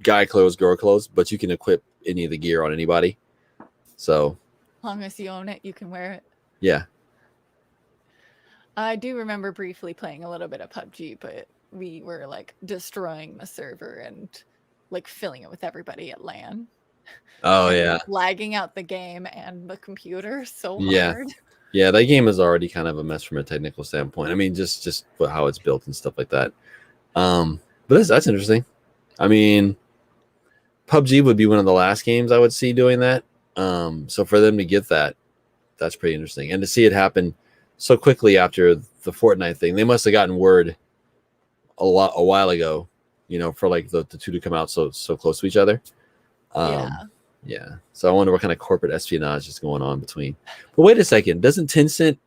guy clothes, girl clothes, but you can equip any of the gear on anybody. So as long as you own it, you can wear it. Yeah. I do remember briefly playing a little bit of PUBG, but we were like destroying the server and like filling it with everybody at LAN. Oh and yeah. Lagging out the game and the computer so hard. Yeah, that game is already kind of a mess from a technical standpoint. I mean, just how it's built and stuff like that. But that's interesting. I mean, PUBG would be one of the last games I would see doing that. So for them to get that, that's pretty interesting. And to see it happen so quickly after the Fortnite thing, they must have gotten word a while ago, for like the two to come out so close to each other. Yeah. So I wonder what kind of corporate espionage is going on between. But wait a second, doesn't Tencent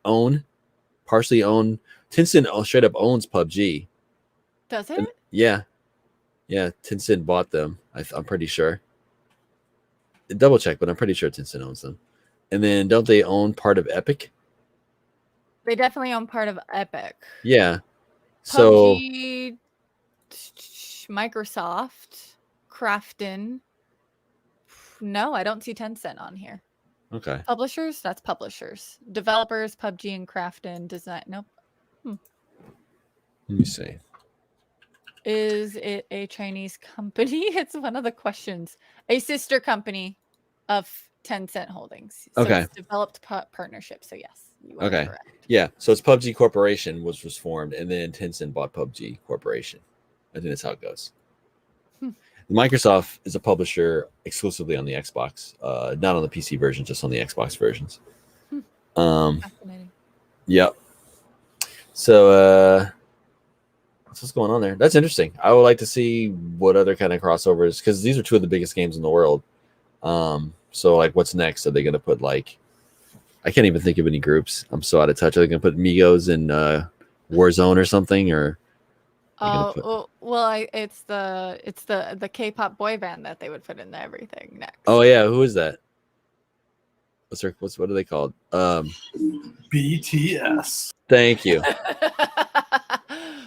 partially own? Tencent straight up owns PUBG. Does it? Yeah. Tencent bought them. I'm pretty sure. Double check, but I'm pretty sure Tencent owns them. And then don't they own part of Epic? They definitely own part of Epic. Yeah. So PUBG, Microsoft, Krafton. No, I don't see Tencent on here. Okay. Publishers? That's publishers. Developers, PUBG and Krafton. Design. Nope. Let me see. Is it a Chinese company? It's one of the questions. A sister company of Tencent Holdings. So Okay. It's developed partnership. So yes, you are okay. correct. Yeah. So it's PUBG Corporation was formed, and then Tencent bought PUBG Corporation. I think that's how it goes. Microsoft is a publisher exclusively on the Xbox, not on the PC version, just on the Xbox versions. Fascinating. Yep. So what's going on there? That's interesting. I would like to see what other kind of crossovers, because these are two of the biggest games in the world. So like, what's next? Are they going to put like? I can't even think of any groups. I'm so out of touch. Are they going to put Migos in Warzone or something, or? Oh well, it's the K-pop boy band that they would put in everything next. Oh yeah, who is that? What are they called? BTS. Thank you.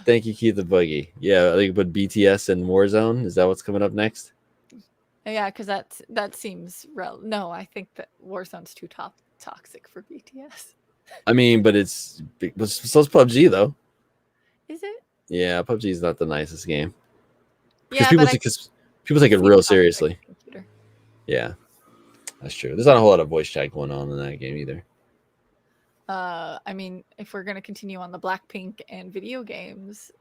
Thank you, Keith the Boogie. Yeah, they put BTS in Warzone. Is that what's coming up next? Yeah, because that seems no. I think that Warzone's too toxic for BTS. I mean, but so's PUBG though. Is it? Yeah, PUBG is not the nicest game. Yeah, because people take it real seriously. Yeah, that's true. There's not a whole lot of voice chat going on in that game either. I mean, if we're gonna continue on the Blackpink and video games,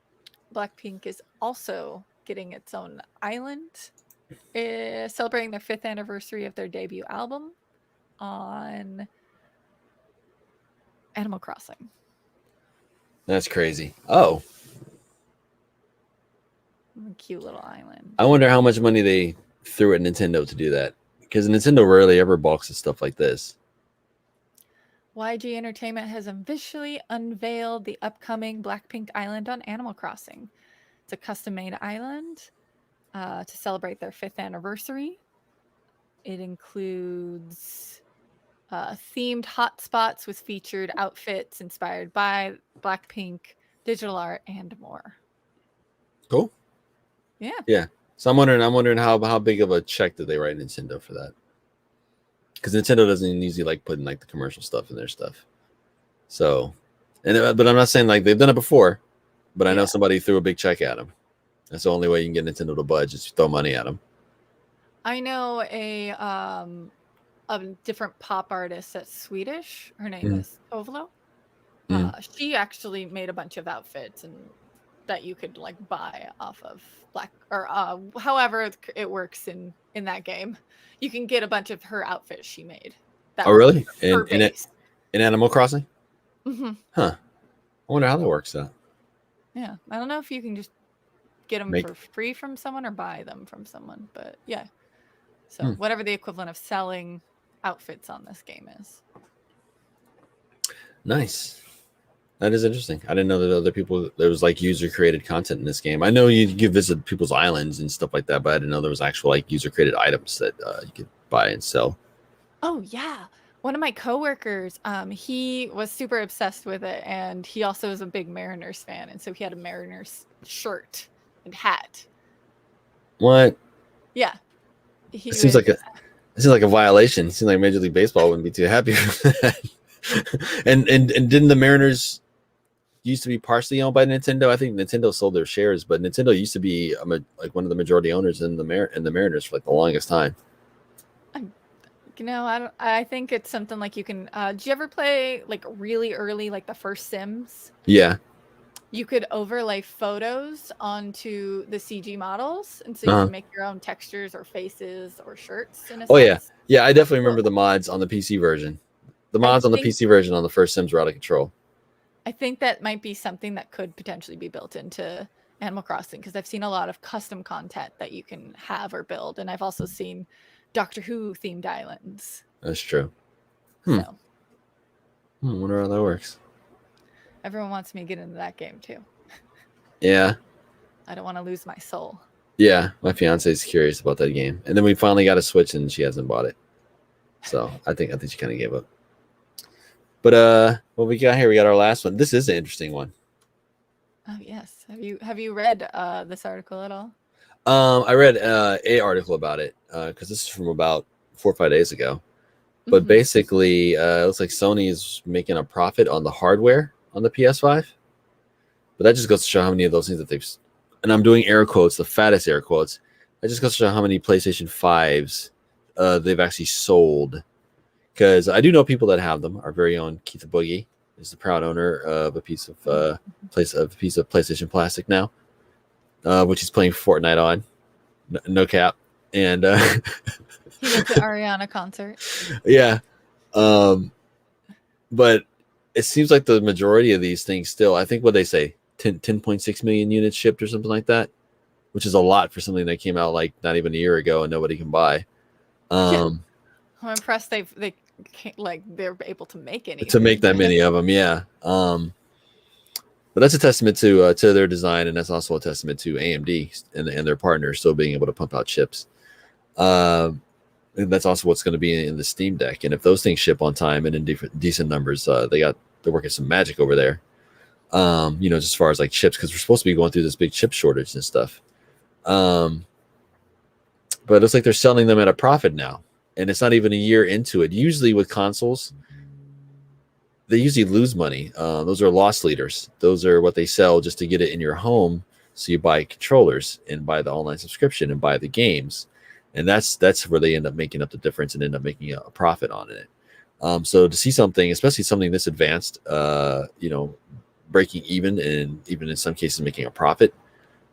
Blackpink is also getting its own island, celebrating their 5th anniversary of their debut album on Animal Crossing. That's crazy. Oh. Cute little island. I wonder how much money they threw at Nintendo to do that. Because Nintendo rarely ever balks at stuff like this. YG Entertainment has officially unveiled the upcoming Blackpink Island on Animal Crossing. It's a custom-made island to celebrate their 5th anniversary. It includes themed hotspots with featured outfits inspired by Blackpink, digital art, and more. Cool. Yeah. Yeah. So I'm wondering how big of a check did they write Nintendo for that? Because Nintendo doesn't usually like putting like the commercial stuff in their stuff. So, but I'm not saying like they've done it before, but I know somebody threw a big check at them. That's the only way you can get Nintendo to budge is to throw money at them. I know a different pop artist that's Swedish. Her name is Ovlo. She actually made a bunch of outfits and that you could like buy off of however it works in that game. You can get a bunch of her outfits she made. Oh, really? In Animal Crossing? Mm-hmm. Huh. I wonder how that works out. Yeah. I don't know if you can just get them for free from someone or buy them from someone, but yeah. So whatever the equivalent of selling outfits on this game is. Nice. That is interesting. I didn't know that other people, there was like user created content in this game. I know you could visit people's islands and stuff like that, but I didn't know there was actual like user created items that you could buy and sell. Oh yeah. One of my coworkers, he was super obsessed with it, and he also is a big Mariners fan, and so he had a Mariners shirt and hat. What? Yeah. It seems like a violation. It seems like Major League Baseball wouldn't be too happy with that. and didn't the Mariners used to be partially owned by Nintendo? I think Nintendo sold their shares, but Nintendo used to be like one of the majority owners in the Mariners for like the longest time. I think it's something like you can. Did you ever play like really early, like the first Sims? Yeah. You could overlay photos onto the CG models, and so you can make your own textures or faces or shirts. In a sense. Yeah. I definitely remember the mods on the PC version. The mods on the PC version on the first Sims were out of control. I think that might be something that could potentially be built into Animal Crossing, because I've seen a lot of custom content that you can have or build, and I've also seen Doctor Who themed islands. That's true. So. I wonder how that works. Everyone wants me to get into that game too. Yeah. I don't want to lose my soul. Yeah, my fiance is curious about that game, and then we finally got a Switch, and she hasn't bought it. So I think she kind of gave up. But what we got here? We got our last one. This is an interesting one. Oh yes. Have you read this article at all? I read a article about it because this is from about 4 or 5 days ago. But basically, it looks like Sony is making a profit on the hardware on the PS5. But that just goes to show how many of those things that they've, and I'm doing air quotes, the fattest air quotes. That just goes to show how many PlayStation 5s they've actually sold. Because I do know people that have them. Our very own Keith Boogie is the proud owner of a piece of PlayStation plastic now, which he's playing Fortnite on. No cap. And he went to Ariana concert. Yeah. But it seems like the majority of these things still, I think what they say, 10.6 million units shipped or something like that, which is a lot for something that came out like not even a year ago and nobody can buy. I'm impressed they're able to make anything. To make that many of them, yeah. But that's a testament to their design, and that's also a testament to AMD and their partners still being able to pump out chips. And that's also what's going to be in the Steam Deck. And if those things ship on time and in decent numbers, they're working some magic over there. Just as far as like chips, because we're supposed to be going through this big chip shortage and stuff. But it looks like they're selling them at a profit now. And it's not even a year into it. Usually with consoles, they usually lose money. Those are loss leaders. Those are what they sell just to get it in your home. So you buy controllers and buy the online subscription and buy the games. And that's where they end up making up the difference and end up making a profit on it. So to see something, especially something this advanced, breaking even, and even in some cases making a profit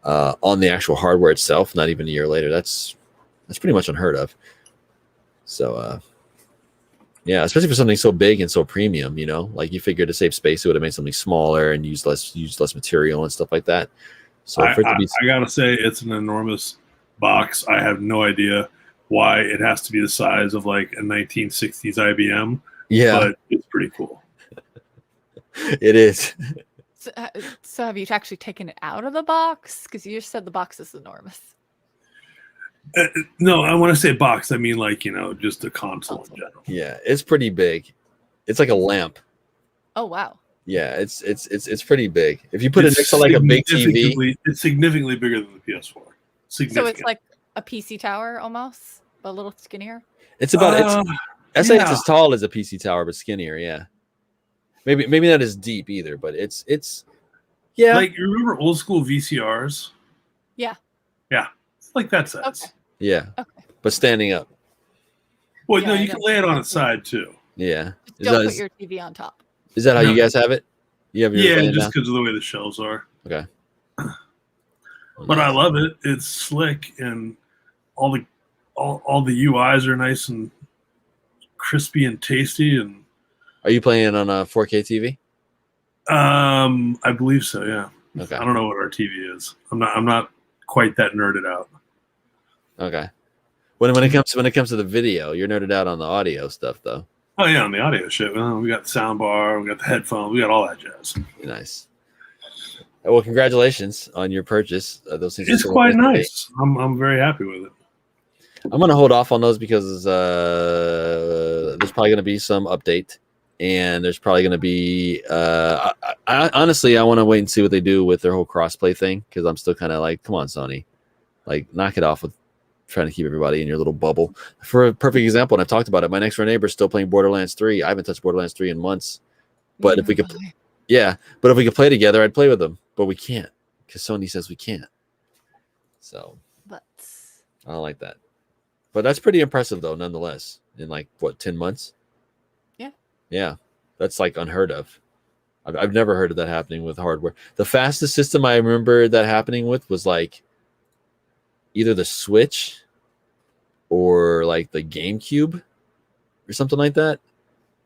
on the actual hardware itself. Not even a year later. That's pretty much unheard of. So yeah, especially for something so big and so premium, you know, like you figure to save space, it would have made something smaller and use less material and stuff like that. So I gotta say, it's an enormous box. I have no idea why it has to be the size of like a 1960s IBM. Yeah, but it's pretty cool. It is. So have you actually taken it out of the box? Because you just said the box is enormous. No, I want to say box. I mean, like, you know, just a console in general. Yeah, it's pretty big. It's like a lamp. Oh wow. Yeah, it's pretty big. If you put it next to like a big TV, it's significantly bigger than the PS4. So it's like a PC tower almost, but a little skinnier. It's about it's as tall as a PC tower, but skinnier. Yeah, maybe not as deep either, but it's yeah. Like, you remember old school VCRs? Yeah. Yeah, it's like that size. Okay. Yeah. Okay. But standing up. Well, no, you can lay it on its side too. Yeah. Don't put your TV on top. Is that how you guys have it? You have your just because of the way the shelves are. Okay. But I love it. It's slick, and all the UIs are nice and crispy and tasty. And are you playing it on a 4K TV? I believe so. Yeah. Okay. I don't know what our TV is. I'm not quite that nerded out. Okay. When it comes to the video, you're nerded out on the audio stuff, though. Oh yeah, on the audio shit. Well, we got the sound bar, we got the headphones, we got all that jazz. Nice. Well, congratulations on your purchase. Those things. It's quite nice. I'm very happy with it. I'm gonna hold off on those because there's probably gonna be some update, and there's probably gonna be. I honestly, I want to wait and see what they do with their whole crossplay thing, because I'm still kind of like, come on, Sony, like knock it off with trying to keep everybody in your little bubble. For a perfect example, and I've talked about it, my next door neighbor is still playing Borderlands 3. I haven't touched Borderlands 3 in months. But if we could, but if we could play together, I'd play with them. But we can't, because Sony says we can't. So, but I don't like that. But that's pretty impressive, though, nonetheless. In like what, 10 months? Yeah, that's like unheard of. I've never heard of that happening with hardware. The fastest system I remember that happening with was like either the Switch or like the GameCube or something like that.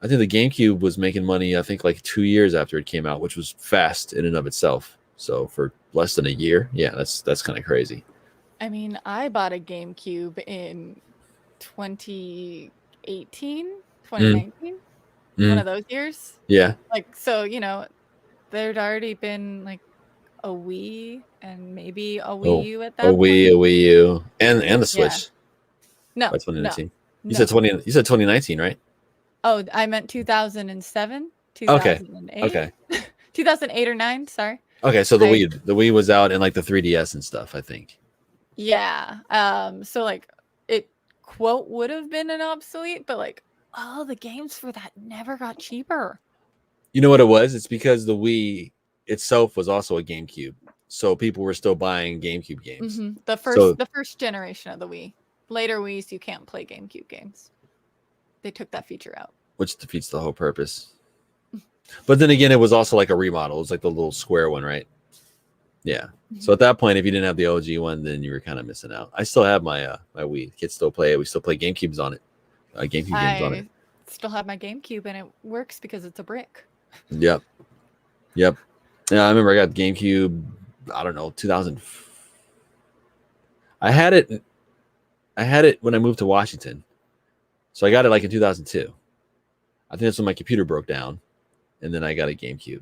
I think the GameCube was making money, I think, like 2 years after it came out, which was fast in and of itself. So for less than a year, yeah, that's kind of crazy. I mean, I bought a GameCube in 2018, 2019, one of those years. Yeah. Like, so, you know, there'd already been like a Wii and maybe a Wii U at that point. A Wii U, and the Switch. No, by 2019. No. You said 2019, right? Oh, I meant 2007, 2008. Okay. 2008 or 9. Sorry. Okay, so the Wii was out, and like the 3DS and stuff, I think. Yeah. So like it quote would have been an obsolete, but like all the games for that never got cheaper. You know what it was? It's because the Wii itself was also a GameCube, so people were still buying GameCube games. Mm-hmm. The first generation of the Wii. Later Wii's, you can't play GameCube games. They took that feature out, which defeats the whole purpose. But then again, it was also like a remodel. It was like the little square one, right? Yeah. Mm-hmm. So at that point, if you didn't have the OG one, then you were kind of missing out. I still have my my Wii. Kids still play it. We still play GameCubes on it. Games on it. I still have my GameCube, and it works because it's a brick. Yep. Yeah, I remember I got GameCube. I don't know, 2000. I had it when I moved to Washington. So I got it like in 2002. I think that's when my computer broke down, and then I got a GameCube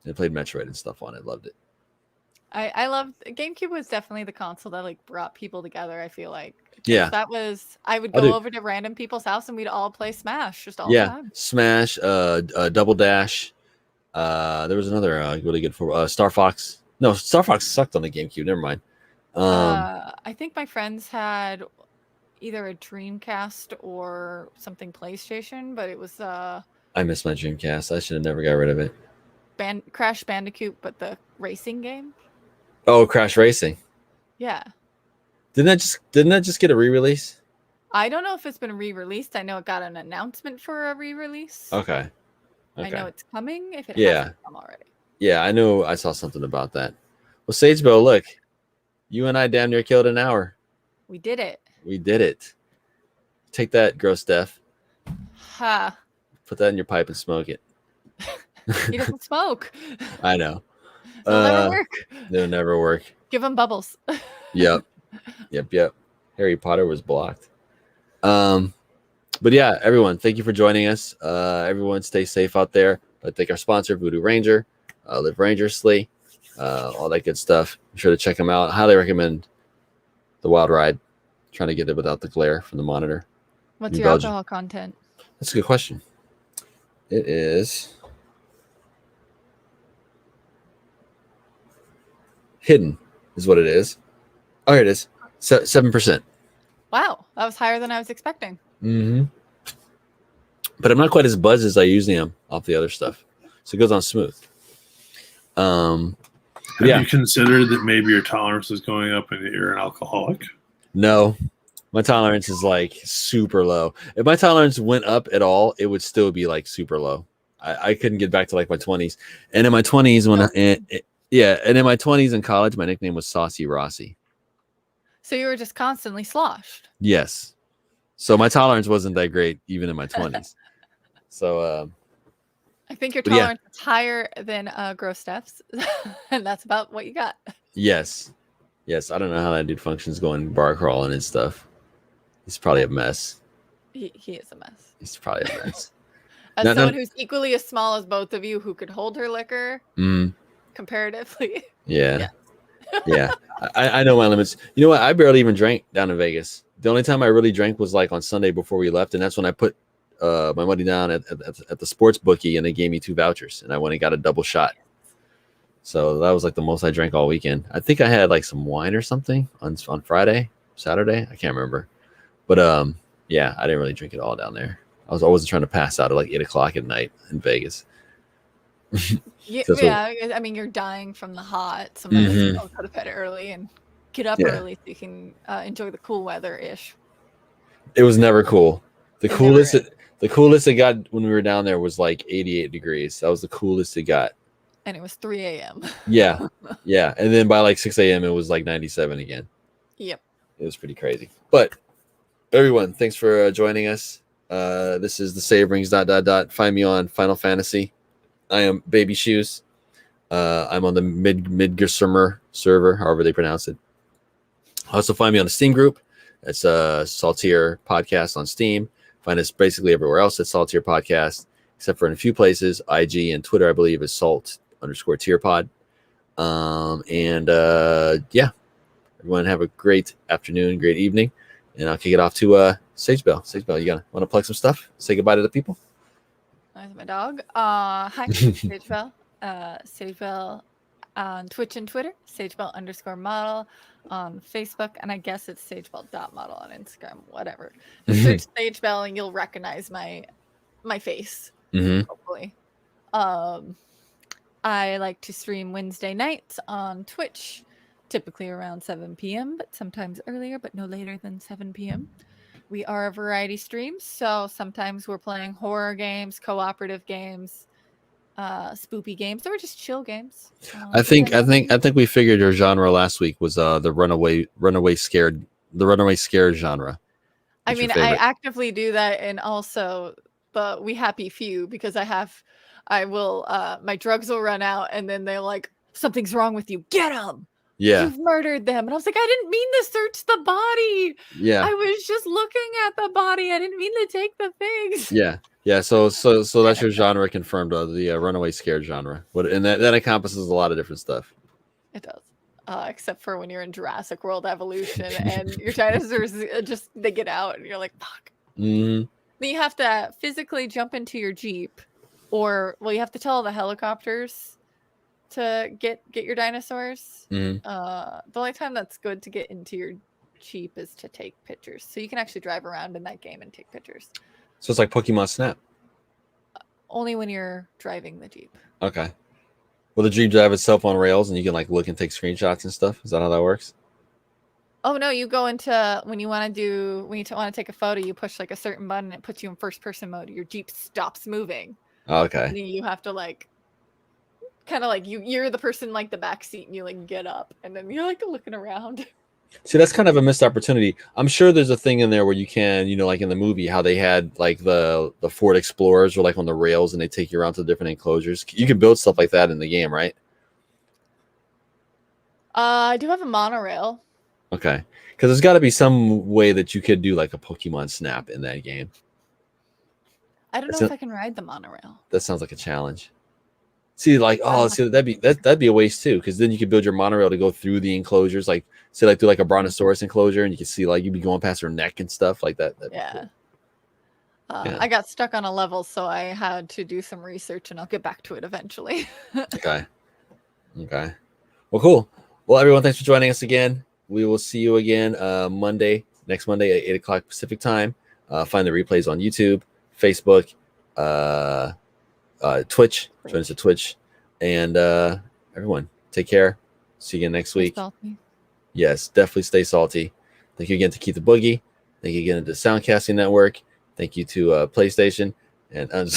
and played Metroid and stuff on it. Loved it. I loved GameCube. Was definitely the console that like brought people together. I feel like I would go over to random people's house and we'd all play Smash just all the time. Smash, Double Dash. There was another really good for Star Fox. No, Star Fox sucked on the GameCube. Never mind. I think my friends had either a Dreamcast or something PlayStation, but it was I miss my Dreamcast. I should have never got rid of it. Crash Bandicoot, but the racing game. Oh, Crash Racing. Yeah. Didn't that just get a re-release? I don't know if it's been re-released. I know it got an announcement for a re-release. Okay. I know it's coming if it hasn't come already. Yeah, I know. I saw something about that. Well, Sagebell, look, you and I damn near killed an hour. We did it. We did it. Take that, gross Steph. Ha. Put that in your pipe and smoke it. He doesn't smoke. I know. It'll never work. It'll never work. Give him bubbles. Yep. Harry Potter was blocked. But yeah, everyone, thank you for joining us. Everyone, stay safe out there. I thank our sponsor, Voodoo Ranger, Live Rangersly, all that good stuff. Be sure to check them out. Highly recommend the Wild Ride. Trying to get it without the glare from the monitor. What's New your Belgium. alcohol content? That's a good question. It is hidden, is what it is. Oh, here it is. 7%. Wow, that was higher than I was expecting. Mm-hmm. But I'm not quite as buzzed as I usually am off the other stuff, so it goes on smooth. Have you considered that maybe your tolerance is going up and you're an alcoholic? No, my tolerance is like super low. If my tolerance went up at all, it would still be like super low. I couldn't get back to like my 20s. And in my 20s, and in my 20s in college, my nickname was Saucy Rossi. So you were just constantly sloshed. Yes. So my tolerance wasn't that great even in my 20s. So I think your tolerance is higher than Gross Steph's, and that's about what you got. Yes. I don't know how that dude functions going bar crawling and stuff. He's probably a mess. He is a mess. He's probably a mess. As someone who's equally as small as both of you, who could hold her liquor comparatively. Yeah. I know my limits. You know what? I barely even drank down in Vegas. The only time I really drank was like on Sunday before we left, and that's when I put my money down at the sports bookie, and they gave me 2 vouchers, and I went and got a double shot. So that was like the most I drank all weekend. I think I had like some wine or something on Friday, Saturday. I can't remember, but yeah, I didn't really drink it all down there. I wasn't trying to pass out at like 8:00 at night in Vegas. I mean, you're dying from the hot. Sometimes you go to bed early and get up early so you can enjoy the cool weather ish. It was never cool. The coolest it got when we were down there was like 88 degrees. That was the coolest it got. And it was 3 a.m. Yeah. And then by like 6 a.m. it was like 97 again. Yep. It was pretty crazy. But everyone, thanks for joining us. This is the Save Rings ... Find me on Final Fantasy. I am Baby Shoes. I'm on the Midgardsormr server, however they pronounce it. Also find me on the Steam group. It's a Saltier Podcast on Steam. Find us basically everywhere else at Saltier Podcast, except for in a few places. IG and Twitter, I believe, is Salt_Tierpod. Everyone have a great afternoon, great evening, and I'll kick it off to Sagebell. Sagebell, you want to plug some stuff? Say goodbye to the people. That's my dog. Hi, Sagebell. Sagebell on Twitch and Twitter. Sagebell_model on Facebook, and I guess it's Sagebell.model on Instagram. Whatever. Just search Sagebell and you'll recognize my face. Hopefully. I like to stream Wednesday nights on Twitch, typically around 7 p.m., but sometimes earlier, but no later than 7 p.m. We are a variety stream, so sometimes we're playing horror games, cooperative games, spoopy games, or just chill games. I think we figured your genre last week was the runaway scared genre. I mean, I actively do that, and also the We Happy Few, because I will my drugs will run out, and then they're like, something's wrong with you, get them. Yeah, you've murdered them. And I was like, I didn't mean to search the body. Yeah, I was just looking at the body. I didn't mean to take the things. Yeah. So that's your genre confirmed, the runaway scared genre. And that encompasses a lot of different stuff. It does. Except for when you're in Jurassic World Evolution and your dinosaurs they get out and you're like, fuck. Mm-hmm. Then you have to physically jump into your Jeep, you have to tell the helicopters to get your dinosaurs. The only time that's good to get into your Jeep is to take pictures. So you can actually drive around in that game and take pictures. So it's like Pokemon Snap. Only when you're driving the Jeep. Okay. Will the Jeep drive itself on rails and you can like look and take screenshots and stuff? Is that how that works? Oh no, you go into when you want to take a photo, you push like a certain button and it puts you in first person mode. Your Jeep stops moving. Okay. And you have to like kind of like you're the person like the back seat, and you like get up, and then you're like looking around. See, that's kind of a missed opportunity. I'm sure there's a thing in there where you can, like in the movie, how they had like the Ford Explorers were like on the rails and they take you around to different enclosures. You can build stuff like that in the game, right? I do have a monorail. Okay, because there's got to be some way that you could do like a Pokemon Snap in that game. I don't know if I can ride the monorail. That sounds like a challenge. See, like, that'd be a waste too, because then you could build your monorail to go through the enclosures, like say like through like a Brontosaurus enclosure, and you can see like you'd be going past her neck and stuff like that. Yeah. Cool. Yeah. I got stuck on a level, so I had to do some research, and I'll get back to it eventually. Okay. Well, cool. Well, everyone, thanks for joining us again. We will see you again next Monday at 8 o'clock Pacific time. Find the replays on YouTube, Facebook, Twitch. Join us at Twitch. And everyone, take care. See you again next week. Salty. Yes, definitely stay salty. Thank you again to Keith the Boogie. Thank you again to the Soundcasting Network. Thank you to PlayStation. And thank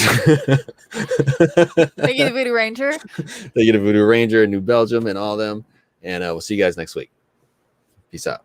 you to Voodoo Ranger. Thank you to Voodoo Ranger in New Belgium and all them. And we'll see you guys next week. Peace out.